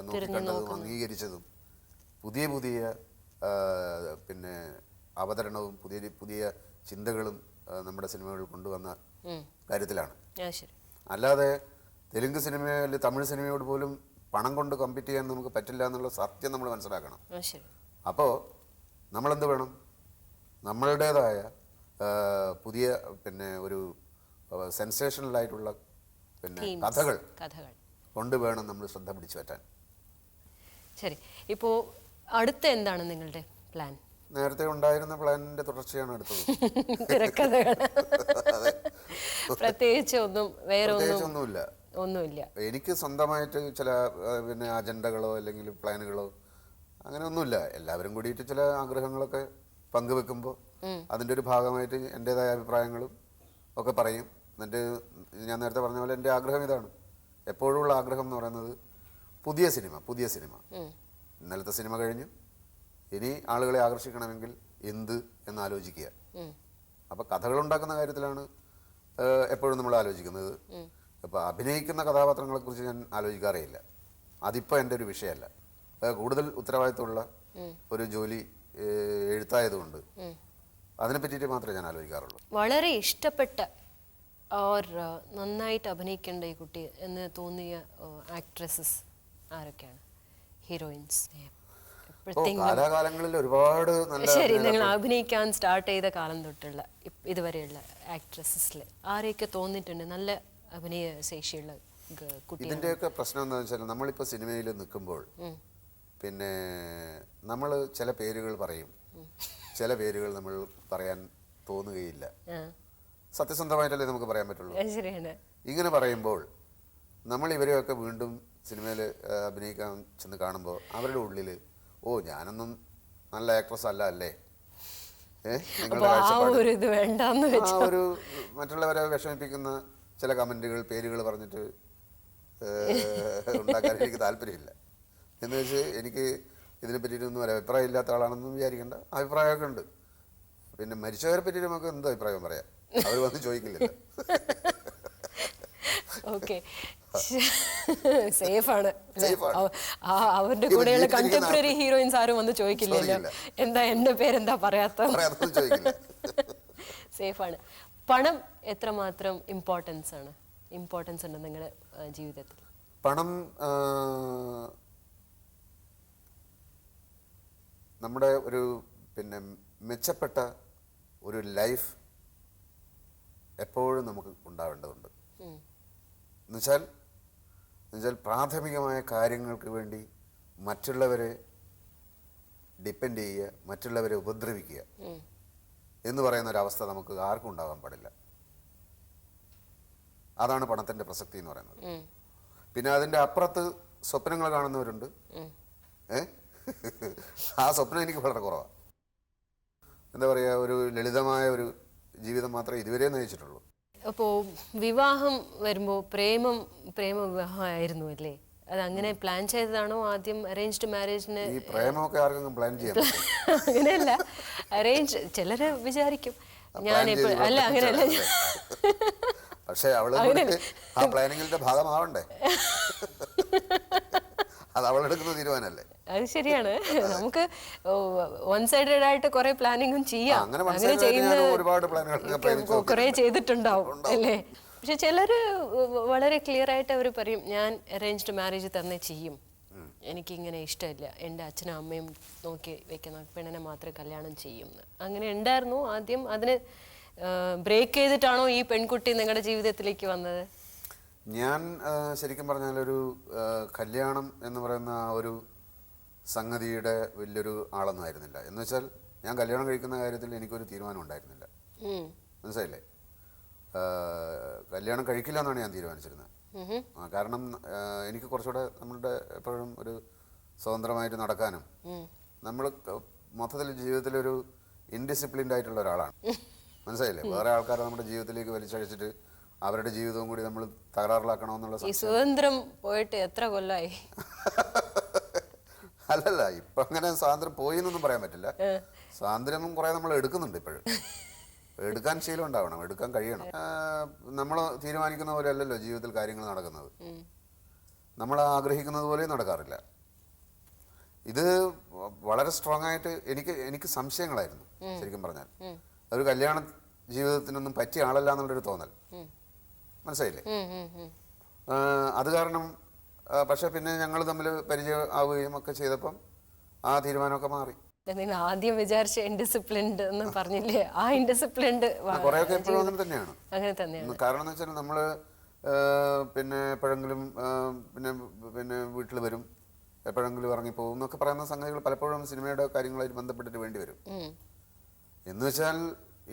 നോക്കിക്കണ്ടതും അംഗീകരിച്ചതും പുതിയ പിന്നെ അവതരണവും പുതിയ ചിന്തകളും നമ്മുടെ സിനിമകളിൽ കൊണ്ടുവന്ന കാര്യത്തിലാണ്. അല്ലാതെ തെലുങ്ക് സിനിമയിൽ തമിഴ് സിനിമയോട് പോലും പണം കൊണ്ട് കമ്പീറ്റ് ചെയ്യാൻ നമുക്ക് പറ്റില്ല എന്നുള്ള സത്യം നമ്മൾ മനസ്സിലാക്കണം. അപ്പോൾ നമ്മളെന്ത് വേണം? നമ്മളുടേതായ പുതിയ പിന്നെ ഒരു സെൻസേഷണലായിട്ടുള്ള പിന്നെ കഥകൾ കൊണ്ടുവേണം നമ്മൾ ശ്രദ്ധ പിടിച്ചു പറ്റാൻ. ശരി, ഇപ്പോൾ അടുത്ത എന്താണ് നിങ്ങളുടെ പ്ലാൻ? നേരത്തെ ഉണ്ടായിരുന്ന പ്ലാനിന്റെ തുടർച്ചയാണ് അടുത്തത്. തിരക്കഥകൾ പ്രത്യേകിച്ച് ഒന്നുമില്ല. എനിക്ക് സ്വന്തമായിട്ട് ചില പിന്നെ അജണ്ടകളോ അല്ലെങ്കിൽ പ്ലാനുകളോ അങ്ങനെ ഒന്നുമില്ല. എല്ലാവരും കൂടിയിട്ട് ചില ആഗ്രഹങ്ങളൊക്കെ പങ്കുവെക്കുമ്പോൾ അതിൻ്റെ ഒരു ഭാഗമായിട്ട് എൻ്റെതായ അഭിപ്രായങ്ങളും ഒക്കെ പറയും. എന്നിട്ട് ഞാൻ നേരത്തെ പറഞ്ഞ പോലെ എൻ്റെ ആഗ്രഹം ഇതാണ്. എപ്പോഴുള്ള ആഗ്രഹം എന്ന് പറയുന്നത് പുതിയ സിനിമ. ഇന്നലത്തെ സിനിമ കഴിഞ്ഞു, ഇനി ആളുകളെ ആകർഷിക്കണമെങ്കിൽ എന്ത് എന്നാലോചിക്കുക. അപ്പോൾ കഥകളുണ്ടാക്കുന്ന കാര്യത്തിലാണ് എപ്പോഴും നമ്മൾ ആലോചിക്കുന്നത്. അപ്പോൾ അഭിനയിക്കുന്ന കഥാപാത്രങ്ങളെക്കുറിച്ച് ഞാൻ ആലോചിക്കാറേയില്ല. അതിപ്പോൾ എൻ്റെ ഒരു വിഷയമല്ല. കൂടുതൽ ഉത്തരവാദിത്തമുള്ള ഒരു ജോലി എഴുത്തായതുകൊണ്ട് അതിനെ പറ്റിയിട്ട് മാത്രമേ ഞാൻ ആലോചിക്കാറുള്ളൂ. വളരെ ഇഷ്ടപ്പെട്ട നന്നായിട്ട് അഭിനയിക്കേണ്ട ഈ കുട്ടി എന്ന് തോന്നിയ ആക്ട്രസസ് ആരൊക്കെയാണ്? ഹീറോയിൻസ് കാലാകാലങ്ങളിൽ ഒരുപാട് ശരി, നിങ്ങൾ അഭിനയിക്കാൻ സ്റ്റാർട്ട് ചെയ്ത കാലം തൊട്ടുള്ള ഇതുവരെയുള്ള ആക്ട്രസസിൽ ആരെയൊക്കെ തോന്നിയിട്ടുണ്ട് നല്ല അഭിനയ ശേഷിയുള്ള കുട്ടി? ഇതിൻ്റെയൊക്കെ പ്രശ്നം എന്താണെന്ന് വെച്ചാൽ നമ്മളിപ്പോൾ സിനിമയിൽ നിൽക്കുമ്പോൾ പിന്നെ നമ്മൾ ചില പേരുകൾ പറയും, ചില പേരുകൾ നമ്മൾ പറയാൻ തോന്നുകയില്ല. സത്യസന്ധമായിട്ടല്ലേ നമുക്ക് പറയാൻ പറ്റുള്ളൂ. ഇങ്ങനെ പറയുമ്പോൾ നമ്മൾ ഇവരെയൊക്കെ വീണ്ടും സിനിമയിൽ അഭിനയിക്കാൻ ചെന്ന് കാണുമ്പോൾ അവരുടെ ഉള്ളിൽ ഞാനൊന്നും നല്ല ആക്ട്രസ് അല്ല അല്ലേ, ഒരു മറ്റുള്ളവരെ വിഷമിപ്പിക്കുന്ന ചില കമൻറ്റുകൾ പേരുകൾ പറഞ്ഞിട്ട് ഉണ്ടാക്കാൻ എനിക്ക് താല്പര്യമില്ല. എന്ന് വെച്ച് എനിക്ക് ഇതിനെ പറ്റിയിട്ടൊന്നും ഒരു അഭിപ്രായം ഇല്ലാത്ത ആളാണെന്നും വിചാരിക്കേണ്ട. അഭിപ്രായമൊക്കെ ഉണ്ട്. പിന്നെ മരിച്ചവരെ പറ്റി നമുക്ക് എന്ത് അഭിപ്രായം പറയാം, അവർ വന്ന് ചോദിക്കില്ലല്ലോ. അവരുടെ കൂടെയുള്ള കണ്ടംപററി ഹീറോയിൻസ് ആരും വന്ന് ചോദിക്കില്ലല്ലോ എന്താ എന്റെ പേരെന്താ പറയാത്ത. സേഫാണ്. പണം എത്രമാത്രം ഇമ്പോർട്ടൻസ് ഉണ്ട് നിങ്ങളുടെ ജീവിതത്തിൽ? പണം നമ്മുടെ ഒരു പിന്നെ മെച്ചപ്പെട്ട ഒരു ലൈഫ് എപ്പോഴും നമുക്ക് ഉണ്ടാവേണ്ടതുണ്ട്. എന്നുവെച്ചാൽ പ്രാഥമികമായ കാര്യങ്ങൾക്ക് വേണ്ടി മറ്റുള്ളവരെ ഡിപ്പെൻഡ് ചെയ്യുക, മറ്റുള്ളവരെ ഉപദ്രവിക്കുക എന്ന് പറയുന്ന ഒരവസ്ഥ നമുക്ക് ആർക്കും ഉണ്ടാകാൻ പാടില്ല. അതാണ് പണത്തിൻ്റെ പ്രസക്തി എന്ന് പറയുന്നത്. പിന്നെ അതിൻ്റെ അപ്പുറത്ത് സ്വപ്നങ്ങൾ കാണുന്നവരുണ്ട്. ആ സ്വപ്നം എനിക്ക് വളരെ കുറവാണ്. എന്താ പറയുക, ഒരു ലളിതമായ ഒരു ജീവിതം മാത്രമേ ഇതുവരെ നയിച്ചിട്ടുള്ളൂ. അപ്പോൾ വിവാഹം വരുമ്പോൾ പ്രേമ വിവാഹമായിരുന്നു അല്ലേ? അത് അങ്ങനെ പ്ലാൻ ചെയ്തതാണോ? ആദ്യം അറേഞ്ച്ഡ് മാരേജിന് ഈ പ്രേമമൊക്കെ ആർക്കും പ്ലാൻ ചെയ്യാൻ അങ്ങനെയല്ല, അറേഞ്ച് ചിലര് വിചാരിക്കും ഞാനിപ്പോൾ അല്ല അങ്ങനെയല്ല പക്ഷെ അവള് ആ പ്ലാനിങ്ങിന്റെ ഭാഗമാവണ്ടേ? അത് അവളെടുക്കുന്ന തീരുമാനമല്ലേ? അത് ശരിയാണ്. നമുക്ക് വൺ സൈഡഡ് ആയിട്ട് കുറെ പ്ലാനിങ്ങും ചെയ്യാം. അങ്ങനെ ചെയ്യുന്ന ഒരുപാട് പ്ലാനുകൾ കുറെ ചെയ്തിട്ടുണ്ടാവും അല്ലേ? പക്ഷെ ചിലര് വളരെ ക്ലിയർ ആയിട്ട് അവർ പറയും, ഞാൻ അറേഞ്ച്ഡ് മാരേജ് തന്നെ ചെയ്യും, എനിക്കിങ്ങനെ ഇഷ്ടമില്ല, എൻ്റെ അച്ഛനും അമ്മയും നോക്കി വെക്കുന്ന പെണ്ണിനെ മാത്രമേ കല്യാണം ചെയ്യുമെന്ന്. അങ്ങനെ ഉണ്ടായിരുന്നു ആദ്യം. അതിന് ബ്രേക്ക് ചെയ്തിട്ടാണോ ഈ പെൺകുട്ടി നിങ്ങളുടെ ജീവിതത്തിലേക്ക് വന്നത്? ഞാൻ ശരിക്കും പറഞ്ഞാൽ ഒരു കല്യാണം എന്ന് പറയുന്ന ആ ഒരു സംഗതിയുടെ വലിയൊരു ആളൊന്നും ആയിരുന്നില്ല. എന്ന് വെച്ചാൽ ഞാൻ കല്യാണം കഴിക്കുന്ന കാര്യത്തിൽ എനിക്കൊരു തീരുമാനം ഉണ്ടായിരുന്നില്ല. മനസ്സിലായില്ലേ? കല്യാണം കഴിക്കില്ല എന്നാണ് ഞാൻ തീരുമാനിച്ചിരുന്നത്. കാരണം എനിക്ക് കുറച്ചുകൂടെ നമ്മളുടെ എപ്പോഴും ഒരു സ്വതന്ത്രമായിട്ട് നടക്കാനും, നമ്മൾ മൊത്തത്തിൽ ജീവിതത്തിലൊരു ഇൻഡിസിപ്ലിൻഡ് ആയിട്ടുള്ള ഒരാളാണ്. മനസ്സിലായില്ലേ? വേറെ ആൾക്കാരെ നമ്മുടെ ജീവിതത്തിലേക്ക് വലിച്ചഴിച്ചിട്ട് അവരുടെ ജീവിതവും കൂടി നമ്മൾ തകരാറിലാക്കണമെന്നുള്ള സ്വതന്ത്രം പോയിട്ട് എത്ര കൊല്ലായി? അല്ലല്ല, ഇപ്പൊ അങ്ങനെ സ്വാതന്ത്ര്യം പോയി എന്നൊന്നും പറയാൻ പറ്റില്ല. സ്വാതന്ത്ര്യം കുറെ നമ്മൾ എടുക്കുന്നുണ്ട്. ഇപ്പോഴും എടുക്കാൻ ശീലം ഉണ്ടാവണം, എടുക്കാൻ കഴിയണം. നമ്മൾ തീരുമാനിക്കുന്ന പോലെ അല്ലല്ലോ ജീവിതത്തിൽ കാര്യങ്ങൾ നടക്കുന്നത്. നമ്മൾ ആഗ്രഹിക്കുന്നത് പോലെയും നടക്കാറില്ല. ഇത് വളരെ സ്ട്രോങ് ആയിട്ട് എനിക്ക് സംശയങ്ങളായിരുന്നു ശരിക്കും പറഞ്ഞാൽ. ഒരു കല്യാണ ജീവിതത്തിനൊന്നും പറ്റിയ ആളല്ല എന്നുള്ളൊരു തോന്നൽ. മനസ്സിലായില്ലേ? അത് കാരണം പക്ഷെ പിന്നെ ഞങ്ങൾ തമ്മിൽ പരിചയം ആവുകയും ഒക്കെ ചെയ്തപ്പം ആ തീരുമാനമൊക്കെ മാറി. നിങ്ങൾ ആദ്യം വിചാരിച്ച ഇൻഡിസിപ്ലിൻഡ് എന്ന് പറഞ്ഞില്ലേ, ആ ഇൻഡിസിപ്ലിൻഡ് കുറെയൊക്കെ എപ്പോഴും അങ്ങനെ തന്നെയാണ്. അങ്ങനെ തന്നെയാണ്. കാരണം എന്ന് വെച്ചാൽ നമ്മൾ പിന്നെ എപ്പോഴെങ്കിലും പിന്നെ വീട്ടിൽ വരും, എപ്പോഴെങ്കിലും ഇറങ്ങിപ്പോകും എന്നൊക്കെ പറയുന്ന സംഗതികൾ പലപ്പോഴും സിനിമയുടെ കാര്യങ്ങളായിട്ട് ബന്ധപ്പെട്ടിട്ട് വേണ്ടി വരും. എന്ന് വെച്ചാൽ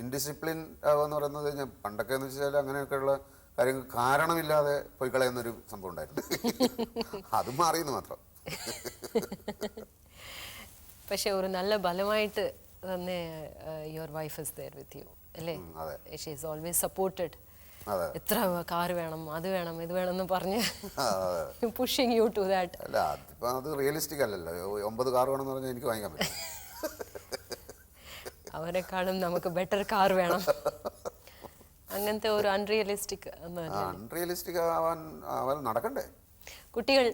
ഇൻഡിസിപ്ലിൻ ആവുക പറയുന്നത് ഞാൻ പണ്ടൊക്കെ എന്ന് വെച്ചാൽ അങ്ങനെയൊക്കെയുള്ള കാര്യങ്ങൾ കാരണമില്ലാതെ പോയി കളയുന്നൊരു സംഭവം ഉണ്ടായിരുന്നു. അത് മാറിയെന്ന് മാത്രം. പക്ഷെ ഒരു നല്ല ബലമായിട്ട് തന്നെ your wife is there with you അല്ലേ? She is always supported. എത്ര കാർ വേണം, അത് വേണം, ഇത് വേണം എന്ന് പറഞ്ഞ് പുഷിങ് യു ടു ദാറ്റ്. അല്ല, അതിപ്പോ അത് റിയലിസ്റ്റിക് അല്ലല്ലോ. 9 കാർ വേണമെന്ന് പറഞ്ഞാൽ എനിക്ക് വാങ്ങിക്കാൻ പറ്റും. അവരെക്കാളും നമുക്ക് ബെറ്റർ കാർ വേണം. അങ്ങനത്തെ ഒരു അൺറിയലിസ്റ്റിക് ആവാൻ നടക്കണ്ടേ? കുട്ടികൾ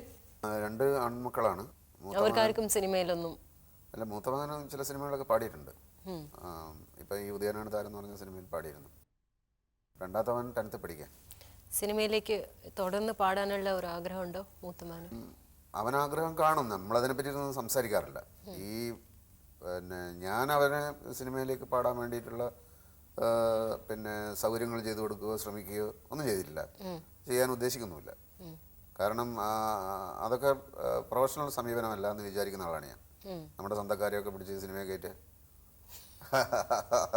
2 ആൺമക്കളാണ്. അവർക്കാർക്കും സിനിമയിലൊന്നും അല്ല, മൂത്തമകനും ചില സിനിമകളൊക്കെ പാടിയിട്ടുണ്ട്. ഇപ്പൊ ഈ ഉദയനാണ് താരം എന്ന് പറഞ്ഞ സിനിമയിൽ പാടിയിരുന്നു. രണ്ടാമത്തവൻ 10th പഠിക്കാൻ. സിനിമയിലേക്ക് തുടർന്ന് പാടാനുള്ള ഒരു ആഗ്രഹമുണ്ടോ മൂത്തമകന്? അവൻ ആഗ്രഹം കാണും. നമ്മളതിനെ പറ്റിയിട്ടൊന്നും സംസാരിക്കാറില്ല. ഈ പിന്നെ ഞാൻ അവനെ സിനിമയിലേക്ക് പാടാൻ വേണ്ടിയിട്ടുള്ള പിന്നെ സൗകര്യങ്ങൾ ചെയ്തു കൊടുക്കുകയോ ശ്രമിക്കുകയോ ഒന്നും ചെയ്തിട്ടില്ല, ചെയ്യാൻ ഉദ്ദേശിക്കുന്നുമില്ല. കാരണം അതൊക്കെ പ്രൊഫഷണൽ സമീപനമല്ല എന്ന് വിചാരിക്കുന്ന ആളാണ് ഞാൻ. നമ്മുടെ സ്വന്തക്കാരെയൊക്കെ പിടിച്ച് സിനിമയെ കയറ്റ്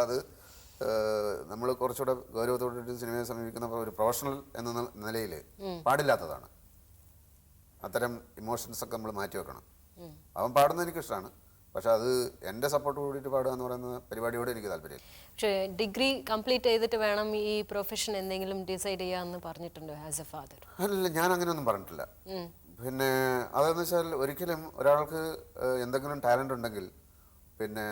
അത് നമ്മൾ കുറച്ചുകൂടെ ഗൗരവത്തോടെ സിനിമയെ സമീപിക്കുന്ന ഒരു പ്രൊഫഷണൽ എന്ന നിലയിൽ പാടില്ലാത്തതാണ്. അത്തരം ഇമോഷൻസ് ഒക്കെ നമ്മൾ മാറ്റി വെക്കണം. അവൻ പാടുന്നത് എനിക്കിഷ്ടമാണ്, പക്ഷെ അത് എൻ്റെ സപ്പോർട്ട് കൂടിയിട്ട് പാടുക എന്ന് പറയുന്ന പരിപാടിയോട് എനിക്ക് താല്പര്യം. പക്ഷേ ഡിഗ്രി കംപ്ലീറ്റ് ചെയ്തിട്ട് വേണം ഈ പ്രൊഫഷൻ എന്തെങ്കിലും ഡിസൈഡ് ചെയ്യാമെന്ന് പറഞ്ഞിട്ടുണ്ടോ ആസ് എ ഫാദർ? അല്ല, ഞാൻ അങ്ങനെയൊന്നും പറഞ്ഞിട്ടില്ല. പിന്നെ അതെന്ന് വെച്ചാൽ ഒരിക്കലും ഒരാൾക്ക് എന്തെങ്കിലും ടാലൻ്റ് ഉണ്ടെങ്കിൽ പിന്നെ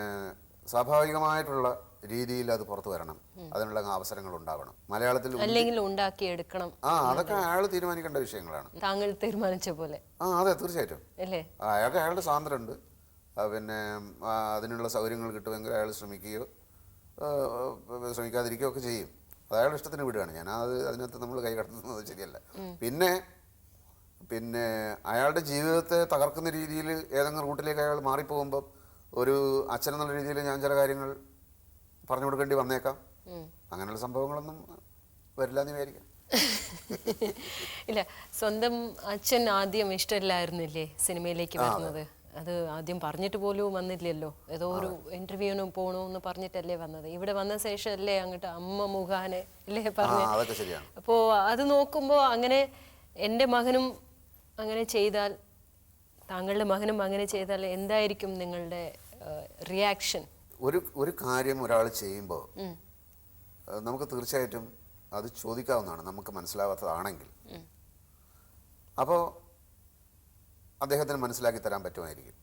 സ്വാഭാവികമായിട്ടുള്ള രീതിയിൽ അത് പുറത്തു വരണം, അതിനുള്ള അവസരങ്ങൾ ഉണ്ടാവണം. മലയാളത്തിൽ അല്ലെങ്കിൽ ഉണ്ടാക്കിയെടുക്കണം. അതൊക്കെ അയാൾ തീരുമാനിക്കേണ്ട വിഷയങ്ങളാണ്. താങ്കൾ തീരുമാനിച്ച പോലെ. അതെ, തീർച്ചയായിട്ടും. അല്ലേ? അയാളുടെ സ്വാതന്ത്ര്യമുണ്ട്. പിന്നെ അതിനുള്ള സൗകര്യങ്ങൾ കിട്ടുമെങ്കിൽ അയാൾ ശ്രമിക്കുകയോ ശ്രമിക്കാതിരിക്കുകയോ ഒക്കെ ചെയ്യും. അത് അയാളുടെ ഇഷ്ടത്തിന് വിടുകയാണ്. അതിനകത്ത് നമ്മൾ കൈ കടത്തുന്നത് ശരിയല്ല. പിന്നെ അയാളുടെ ജീവിതത്തെ തകർക്കുന്ന രീതിയിൽ ഏതെങ്കിലും റൂട്ടിലേക്ക് അയാൾ മാറിപ്പോകുമ്പോൾ ഒരു അച്ഛനെന്നുള്ള രീതിയിൽ ഞാൻ ചില കാര്യങ്ങൾ പറഞ്ഞു കൊടുക്കേണ്ടി വന്നേക്കാം. അങ്ങനെയുള്ള സംഭവങ്ങളൊന്നും വരില്ല എന്ന് വിചാരിക്കാം. ഇല്ല, സ്വന്തം അച്ഛൻ ആദ്യം ഇഷ്ടമില്ലായിരുന്നില്ലേ സിനിമയിലേക്ക് വരുന്നത്? അത് ആദ്യം പറഞ്ഞിട്ട് പോലും വന്നില്ലല്ലോ. ഏതോ ഒരു ഇന്റർവ്യൂവിന് പോകണമെന്ന് പറഞ്ഞിട്ടല്ലേ വന്നത്. ഇവിടെ വന്ന ശേഷം അല്ലേ അങ്ങോട്ട് അമ്മ മുഖാനെ അല്ലേ പറഞ്ഞു. അപ്പോൾ അത് നോക്കുമ്പോൾ അങ്ങനെ എൻ്റെ മകനും അങ്ങനെ ചെയ്താൽ, താങ്കളുടെ മകനും അങ്ങനെ ചെയ്താൽ എന്തായിരിക്കും നിങ്ങളുടെ റിയാക്ഷൻ? ഒരു കാര്യം ഒരാൾ ചെയ്യുമ്പോൾ നമുക്ക് തീർച്ചയായിട്ടും അത് ചോദിക്കാവുന്നതാണ്, നമുക്ക് മനസ്സിലാവാത്തതാണെങ്കിൽ. അപ്പോൾ അദ്ദേഹത്തിന് മനസ്സിലാക്കി തരാൻ പറ്റുമായിരിക്കും.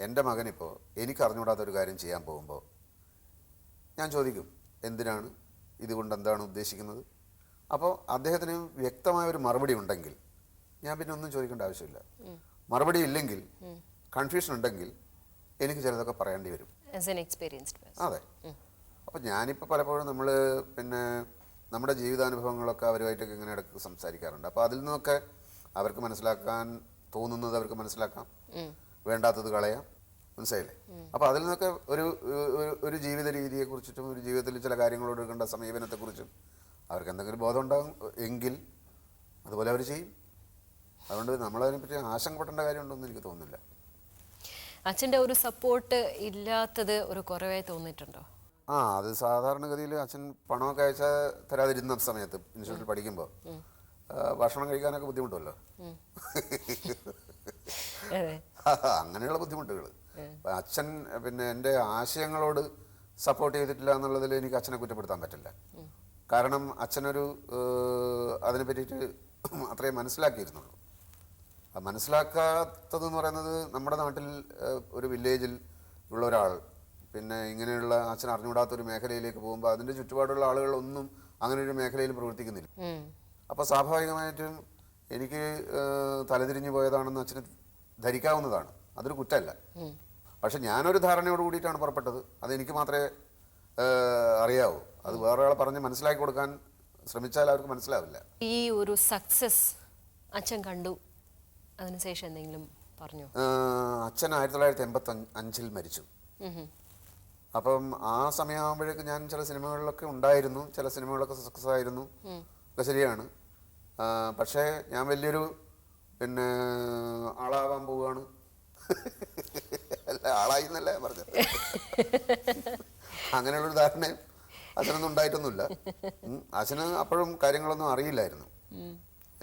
എൻ്റെ മകനിപ്പോൾ എനിക്ക് അറിഞ്ഞുകൂടാത്തൊരു കാര്യം ചെയ്യാൻ പോകുമ്പോൾ ഞാൻ ചോദിക്കും, എന്തിനാണ്, ഇതുകൊണ്ട് എന്താണ് ഉദ്ദേശിക്കുന്നത്, അപ്പോൾ അദ്ദേഹത്തിന് വ്യക്തമായ ഒരു മറുപടി ഉണ്ടെങ്കിൽ ഞാൻ പിന്നെ ഒന്നും ചോദിക്കേണ്ട ആവശ്യമില്ല. മറുപടി ഇല്ലെങ്കിൽ, കൺഫ്യൂഷൻ ഉണ്ടെങ്കിൽ എനിക്ക് ചിലതൊക്കെ പറയേണ്ടി വരും. അതെ. അപ്പോൾ ഞാനിപ്പോൾ പലപ്പോഴും നമ്മൾ പിന്നെ നമ്മുടെ ജീവിതാനുഭവങ്ങളൊക്കെ അവരുമായിട്ടൊക്കെ ഇങ്ങനെ ഇടയ്ക്ക് സംസാരിക്കാറുണ്ട്. അപ്പോൾ അതിൽ നിന്നൊക്കെ അവർക്ക് മനസ്സിലാക്കാൻ തോന്നുന്നത് അവർക്ക് മനസ്സിലാക്കാം, വേണ്ടാത്തത് കളയാം. മനസ്സിലായില്ലേ? അപ്പോൾ അതിൽ നിന്നൊക്കെ ഒരു ജീവിത രീതിയെക്കുറിച്ചിട്ടും ഒരു ജീവിതത്തിൽ ചില കാര്യങ്ങളോട് എടുക്കേണ്ട സമീപനത്തെക്കുറിച്ചും അവർക്ക് എന്തെങ്കിലും ബോധം ഉണ്ടാകും എങ്കിൽ അതുപോലെ അവർ ചെയ്യും. അതുകൊണ്ട് നമ്മളതിനെപ്പറ്റി ആശങ്കപ്പെടേണ്ട കാര്യമുണ്ടെന്ന് എനിക്ക് തോന്നുന്നില്ല. അച്ഛൻ്റെ ഒരു സപ്പോർട്ട് ഇല്ലാത്തത് ഒരു കുറവായി തോന്നിയിട്ടുണ്ടോ? അത് സാധാരണഗതിയിൽ അച്ഛൻ പണമൊക്കെ അയച്ചാൽ തരാതിരുന്ന സമയത്ത് ഇൻസ്റ്റിറ്റ്യൂട്ടിൽ പഠിക്കുമ്പോൾ ഭക്ഷണം കഴിക്കാനൊക്കെ ബുദ്ധിമുട്ടുമല്ലോ. അങ്ങനെയുള്ള ബുദ്ധിമുട്ടുകൾ. അച്ഛൻ പിന്നെ എൻ്റെ ആശയങ്ങളോട് സപ്പോർട്ട് ചെയ്തിട്ടില്ല എന്നുള്ളതിൽ എനിക്ക് അച്ഛനെ കുറ്റപ്പെടുത്താൻ പറ്റില്ല. കാരണം അച്ഛനൊരു അതിനെ പറ്റിയിട്ട് അത്രയും മനസ്സിലാക്കിയിരുന്നുള്ളൂ. മനസ്സിലാക്കാത്തതെന്ന് പറയുന്നത് നമ്മുടെ നാട്ടിൽ ഒരു വില്ലേജിൽ ഉള്ള ഒരാൾ പിന്നെ ഇങ്ങനെയുള്ള അച്ഛൻ അറിഞ്ഞുകൂടാത്തൊരു മേഖലയിലേക്ക് പോകുമ്പോൾ അതിൻ്റെ ചുറ്റുപാടുള്ള ആളുകളൊന്നും അങ്ങനെ ഒരു മേഖലയിൽ പ്രവർത്തിക്കുന്നില്ല. അപ്പോൾ സ്വാഭാവികമായിട്ടും എനിക്ക് തലതിരിഞ്ഞു പോയതാണെന്ന് അച്ഛന് ധരിക്കാവുന്നതാണ്. അതൊരു കുറ്റമല്ല. പക്ഷെ ഞാനൊരു ധാരണയോട് കൂടിയിട്ടാണ് പുറപ്പെട്ടത്. അതെനിക്ക് മാത്രമേ അറിയാവൂ. അത് വേറെ ആളെ പറഞ്ഞ് മനസ്സിലാക്കി കൊടുക്കാൻ ശ്രമിച്ചാൽ അവർക്ക് മനസ്സിലാവില്ല. ഈ ഒരു സക്സസ് അച്ഛൻ കണ്ടു, അതിനുശേഷം എന്തെങ്കിലും പറഞ്ഞു? അച്ഛൻ 1985 മരിച്ചു. അപ്പം ആ സമയമാകുമ്പോഴേക്ക് ഞാൻ ചില സിനിമകളിലൊക്കെ ഉണ്ടായിരുന്നു. ചില സിനിമകളൊക്കെ സക്സസ് ആയിരുന്നു, ഒക്കെ ശരിയാണ്. പക്ഷേ ഞാൻ വലിയൊരു പിന്നെ ആളാവാൻ പോവുകയാണ്. അല്ല, ആളായി എന്നല്ല ഞാൻ പറഞ്ഞത്. അങ്ങനെയുള്ളൊരു ധാരണയും അച്ഛനൊന്നും ഉണ്ടായിട്ടൊന്നുമില്ല. അച്ഛന് അപ്പോഴും കാര്യങ്ങളൊന്നും അറിയില്ലായിരുന്നു.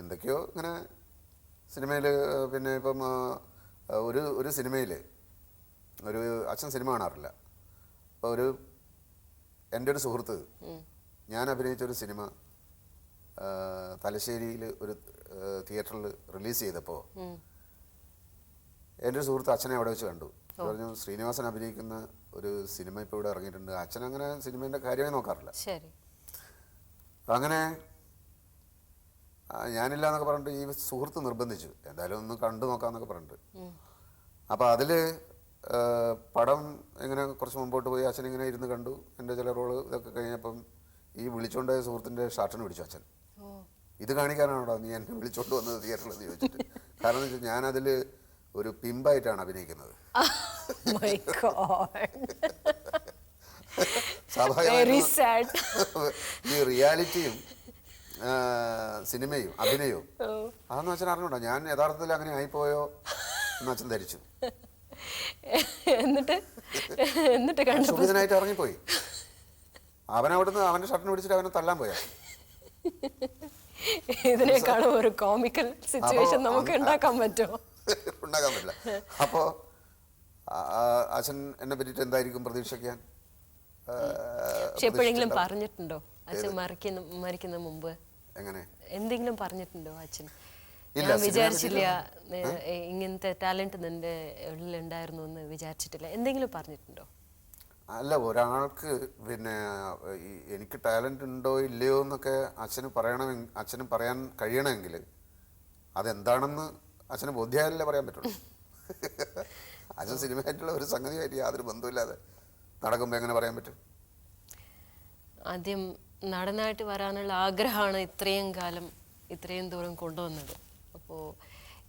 എന്തൊക്കെയോ ഇങ്ങനെ സിനിമയിൽ പിന്നെ ഇപ്പം ഒരു സിനിമയിൽ അച്ഛൻ സിനിമ കാണാറില്ല. അപ്പോൾ എൻ്റെ ഒരു സുഹൃത്ത് ഞാൻ അഭിനയിച്ചൊരു സിനിമ തലശ്ശേരിയിൽ ഒരു തിയേറ്ററിൽ റിലീസ് ചെയ്തപ്പോൾ എൻ്റെ ഒരു സുഹൃത്ത് അച്ഛനെ അവിടെ വെച്ച് കണ്ടു. പറഞ്ഞു, ശ്രീനിവാസൻ അഭിനയിക്കുന്ന ഒരു സിനിമ ഇപ്പോൾ ഇവിടെ ഇറങ്ങിയിട്ടുണ്ട്. അച്ഛൻ അങ്ങനെ സിനിമേൻ്റെ കാര്യമേ നോക്കാറില്ല. അങ്ങനെ ഞാനില്ല എന്നൊക്കെ പറഞ്ഞിട്ട് ഈ സുഹൃത്ത് നിർബന്ധിച്ചു, എന്തായാലും ഒന്ന് കണ്ടു നോക്കാമെന്നൊക്കെ പറഞ്ഞിട്ട്. അപ്പോൾ അതിൽ പടം ഇങ്ങനെ കുറച്ച് മുമ്പോട്ട് പോയി അച്ഛൻ ഇങ്ങനെ ഇരുന്ന് കണ്ടു. എൻ്റെ ചില റോള് ഇതൊക്കെ കഴിഞ്ഞപ്പം ഈ വിളിച്ചോണ്ട് സുഹൃത്തിൻ്റെ ഷർട്ടിന് പിടിച്ചു അച്ഛൻ. ഇത് കാണിക്കാനാണോ നീ എന്നെ വിളിച്ചോണ്ട് വന്നത് തിയേറ്ററിൽ എന്ന് ചോദിച്ചിട്ട്. കാരണം എന്ന് വെച്ചാൽ ഞാനതിൽ ഒരു പിമ്പായിട്ടാണ് അഭിനയിക്കുന്നത്. സ്വാഭാവികമായിട്ടും ഈ റിയാലിറ്റിയും സിനിമയും അഭിനയവും അതെന്ന് അച്ഛൻ അറിഞ്ഞൂടാ. ഞാൻ യഥാർത്ഥത്തിൽ അങ്ങനെ ആയിപ്പോയോ എന്ന് അച്ഛൻ ധരിച്ചു. എന്നിട്ട് സുഖിതനായിട്ട് ഇറങ്ങിപ്പോയി. അവനവിടുന്ന് അവൻ്റെ ഷർട്ടിന് പിടിച്ചിട്ട് അവനെ തല്ലാൻ പോയാ. ഇതിനേക്കാളും ഒരു കോമിക്കൽ സിറ്റുവേഷൻ നമുക്ക് ഉണ്ടാക്കാൻ പറ്റുമോ? ഉണ്ടാക്കാൻ പറ്റില്ല. അപ്പോൾ അച്ഛൻ എന്നെ പറ്റിയിട്ട് എന്തായിരിക്കും പ്രതീക്ഷിക്കാൻ? എപ്പോഴെങ്കിലും പറഞ്ഞിട്ടുണ്ടോ അച്ഛൻ മരിക്കുന്ന മുമ്പ്? എങ്ങനെ എന്തെങ്കിലും പറഞ്ഞിട്ടുണ്ടോ അച്ഛൻ? ഞാൻ വിചാരിച്ചില്ല ഇങ്ങനത്തെ ടാലന്റ് നിന്റെ ഉള്ളിലുണ്ടായിരുന്നു എന്ന് വിചാരിച്ചിട്ടില്ല, എന്തെങ്കിലും പറഞ്ഞിട്ടുണ്ടോ? അല്ല, ഒരാൾക്ക് പിന്നെ എനിക്ക് ടാലന്റ് ഉണ്ടോ ഇല്ലയോ എന്നൊക്കെ അച്ഛന് പറയാൻ കഴിയണമെങ്കിൽ അതെന്താണെന്ന് അച്ഛന് ബോധ്യമായാലേ പറയാൻ പറ്റുള്ളൂ. അച്ഛൻ സിനിമയായിട്ടുള്ള ഒരു സംഗതിയായിട്ട് യാതൊരു ബന്ധമില്ലാതെ നടക്കുമ്പോൾ എങ്ങനെ പറയാൻ പറ്റും? ആദ്യം നടനായിട്ട് വരാനുള്ള ആഗ്രഹമാണ് ഇത്രയും കാലം ഇത്രയും ദൂരം കൊണ്ടുവന്നത്. അപ്പോൾ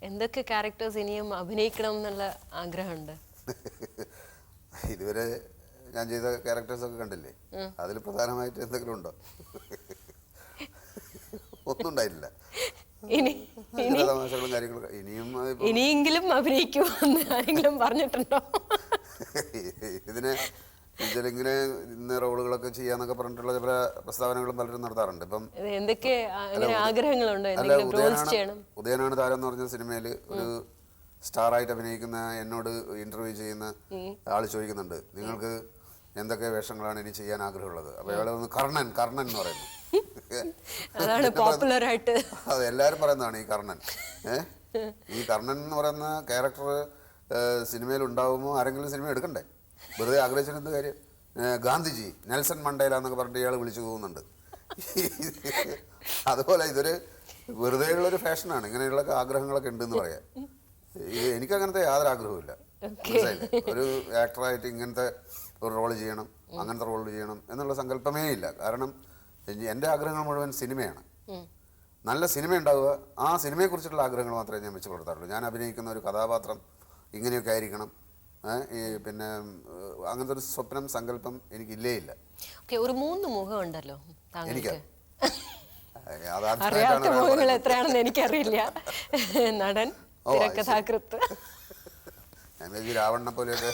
എന്തൊക്കെ ക്യാരക്ടേഴ്സ് ഇനിയും അഭിനയിക്കണം എന്നുള്ള ആഗ്രഹമുണ്ട്? ഇതുവരെ ഞാൻ ചെയ്ത ക്യാരക്ടേഴ്സൊക്കെ കണ്ടില്ലേ, അതിൽ പ്രധാനമായിട്ട് എന്തെങ്കിലും ഉണ്ടോ? ഒന്നും ഉണ്ടായിട്ടില്ല. തമാശകളും കാര്യങ്ങളും ഇനിയെങ്കിലും അഭിനയിക്കുമെന്ന് ആരെങ്കിലും പറഞ്ഞിട്ടുണ്ടോ? ഇതിനെ ഇങ്ങനെ ഇന്ന റോളുകളൊക്കെ ചെയ്യാന്നൊക്കെ പറഞ്ഞിട്ടുള്ള ചില പ്രസ്താവനകളും പലരും നടത്താറുണ്ട്. ഇപ്പം എന്തൊക്കെ ആഗ്രഹങ്ങളുണ്ട്? ഉദയനാണ് താരം എന്ന് പറഞ്ഞ സിനിമയിൽ ഒരു സ്റ്റാറായിട്ട് അഭിനയിക്കുന്ന എന്നോട് ഇന്റർവ്യൂ ചെയ്യുന്ന ആൾ ചോദിക്കുന്നുണ്ട്, നിങ്ങൾക്ക് എന്തൊക്കെ വേഷങ്ങളാണ് ഇനി ചെയ്യാൻ ആഗ്രഹമുള്ളത്? അപ്പോൾ അയാൾ കർണൻ എന്ന് പറയുന്നു. അതെ, എല്ലാവരും പറയുന്നതാണ് ഈ കർണൻ. ഈ കർണൻ എന്ന് പറയുന്ന ക്യാരക്ടർ സിനിമയിൽ ഉണ്ടാവുമോ? ആരെങ്കിലും സിനിമ എടുക്കണ്ടേ? വെറുതെ ആഗ്രഹിച്ചിട്ട് എന്ത് കാര്യം? ഗാന്ധിജി, നെൽസൺ മണ്ടേല എന്നൊക്കെ പറഞ്ഞിട്ട് ഇയാൾ വിളിച്ചു പോകുന്നുണ്ട്. അതുപോലെ ഇതൊരു വെറുതെയുള്ളൊരു ഫാഷനാണ്, ഇങ്ങനെയുള്ള ആഗ്രഹങ്ങളൊക്കെ ഉണ്ടെന്ന് പറയാം. എനിക്കങ്ങനത്തെ യാതൊരു ആഗ്രഹവുമില്ല. മനസ്സിലായില്ലേ? ഒരു ആക്ടറായിട്ട് ഇങ്ങനത്തെ ഒരു റോള് ചെയ്യണം, അങ്ങനത്തെ റോള് ചെയ്യണം എന്നുള്ള സങ്കല്പമേ ഇല്ല. കാരണം എൻ്റെ ആഗ്രഹങ്ങൾ മുഴുവൻ സിനിമയാണ്. നല്ല സിനിമ ഉണ്ടാവുക, ആ സിനിമയെക്കുറിച്ചിട്ടുള്ള ആഗ്രഹങ്ങൾ മാത്രമേ ഞാൻ വെച്ച് പുലർത്താറുള്ളൂ. ഞാൻ അഭിനയിക്കുന്ന ഒരു കഥാപാത്രം ഇങ്ങനെയൊക്കെ ആയിരിക്കണം, പിന്നെ അങ്ങനത്തെ ഒരു സ്വപ്നം സങ്കല്പം എനിക്കില്ലേ ഇല്ല. ഒരു 3 മുഖം ഉണ്ടല്ലോ എനിക്ക് അറിയാത്ത മുഖങ്ങൾ എത്രയാണെന്ന് എനിക്കറിയില്ല. നടൻ, തിരക്കഥാകൃത്ത്, രാവണനെ പോലെയൊക്കെ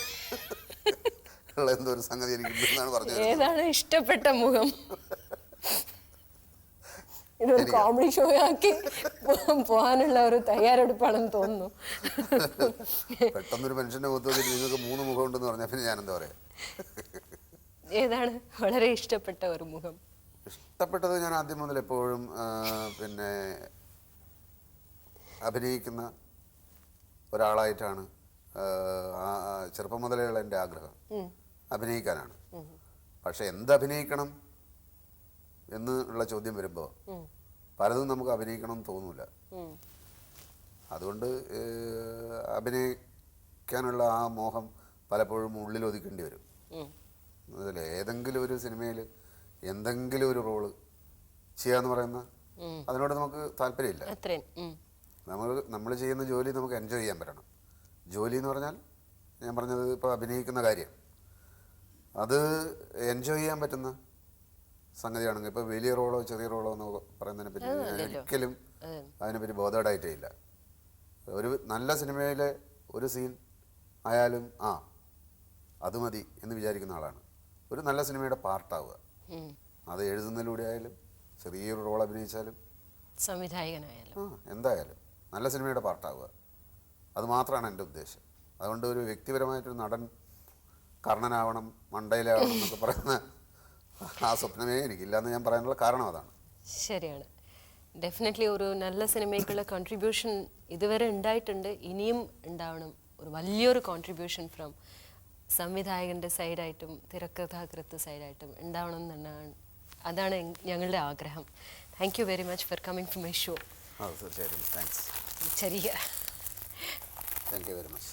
ഉള്ള എന്തോ ഒരു സംഗതി എനിക്കുണ്ടെന്നാണ് പറഞ്ഞത്. ഏതാണ് ഇഷ്ടപ്പെട്ട മുഖം? ഇതൊരു കോമഡി ഷോ ആക്കി പോകാനുള്ള ഒരു തയ്യാറെടുപ്പാണെന്ന് തോന്നുന്നു. പെട്ടെന്നൊരു മനുഷ്യന്റെ മുഖത്ത് നോക്കിയിട്ട് നിങ്ങൾക്ക് 3 മുഖം ഉണ്ടെന്ന് പറഞ്ഞാൽ പിന്നെ ഞാൻ എന്താ പറയാ? ഏതാണ് വളരെ ഇഷ്ടപ്പെട്ട ഒരു മുഖം? ഇഷ്ടപ്പെട്ടത് ഞാൻ ആദ്യം മുതൽ എപ്പോഴും പിന്നെ അഭിനയിക്കുന്ന ഒരാളായിട്ടാണ്. ചെറുപ്പം മുതലേയുള്ള എൻ്റെ ആഗ്രഹം അഭിനയിക്കാനാണ്. പക്ഷെ എന്തഭിനയിക്കണം എന്നുള്ള ചോദ്യം വരുമ്പോൾ പലതും നമുക്ക് അഭിനയിക്കണം എന്ന് തോന്നൂല. അതുകൊണ്ട് അഭിനയിക്കാനുള്ള ആ മോഹം പലപ്പോഴും ഉള്ളിൽ ഒതുക്കേണ്ടി വരും. അതല്ലേ, ഏതെങ്കിലും ഒരു സിനിമയിൽ എന്തെങ്കിലും ഒരു റോള് ചെയ്യാന്ന് പറയുന്ന അതിനോട് നമുക്ക് താല്പര്യമില്ല. നമ്മൾ ചെയ്യുന്ന ജോലി നമുക്ക് എൻജോയ് ചെയ്യാൻ പറ്റണം. ജോലി എന്ന് പറഞ്ഞാൽ ഞാൻ പറഞ്ഞത് ഇപ്പോൾ അഭിനയിക്കുന്ന കാര്യം, അത് എൻജോയ് ചെയ്യാൻ പറ്റുന്ന സംഗതിയാണെങ്കിൽ ഇപ്പോൾ വലിയ റോളോ ചെറിയ റോളോ എന്ന് പറയുന്നതിനെ പറ്റി ഒരിക്കലും അതിനെപ്പറ്റി ബോധേഡായിട്ടേ ഇല്ല. ഒരു നല്ല സിനിമയിലെ ഒരു സീൻ ആയാലും അത് മതി എന്ന് വിചാരിക്കുന്ന ആളാണ്. ഒരു നല്ല സിനിമയുടെ പാർട്ടാവുക, അത് എഴുതുന്നതിലൂടെ ആയാലും ചെറിയൊരു റോൾ അഭിനയിച്ചാലും സംവിധായകനായാലും എന്തായാലും നല്ല സിനിമയുടെ പാർട്ടാവുക, അത് മാത്രമാണ് എൻ്റെ ഉദ്ദേശം. അതുകൊണ്ട് ഒരു വ്യക്തിപരമായിട്ടൊരു നടൻ കർണനാവണം, മണ്ടയിലാവണം എന്നൊക്കെ പറയുന്ന ആ സ്വപ്നമേ എനിക്കില്ലാന്ന് ഞാൻ പറയാനുള്ള കാരണം അതാണ്. ശരിയാണ്. ഡെഫിനറ്റ്ലി ഒരു നല്ല സിനിമയ്ക്കുള്ള കോൺട്രിബ്യൂഷൻ ഇതുവരെ ഉണ്ടായിട്ടുണ്ട്, ഇനിയും ഉണ്ടാവണം. ഒരു വലിയൊരു കോൺട്രിബ്യൂഷൻ ഫ്രം സംവിധായകൻ്റെ സൈഡായിട്ടും തിരക്കഥാകൃത്ത് സൈഡായിട്ടും ഉണ്ടാവണം എന്നാണ്, അതാണ് ഞങ്ങളുടെ ആഗ്രഹം. Thank you very much for coming to my show. തീർച്ചയായിട്ടും താങ്ക്സ്. ചെറിയ താങ്ക് യു വെരി മച്ച്.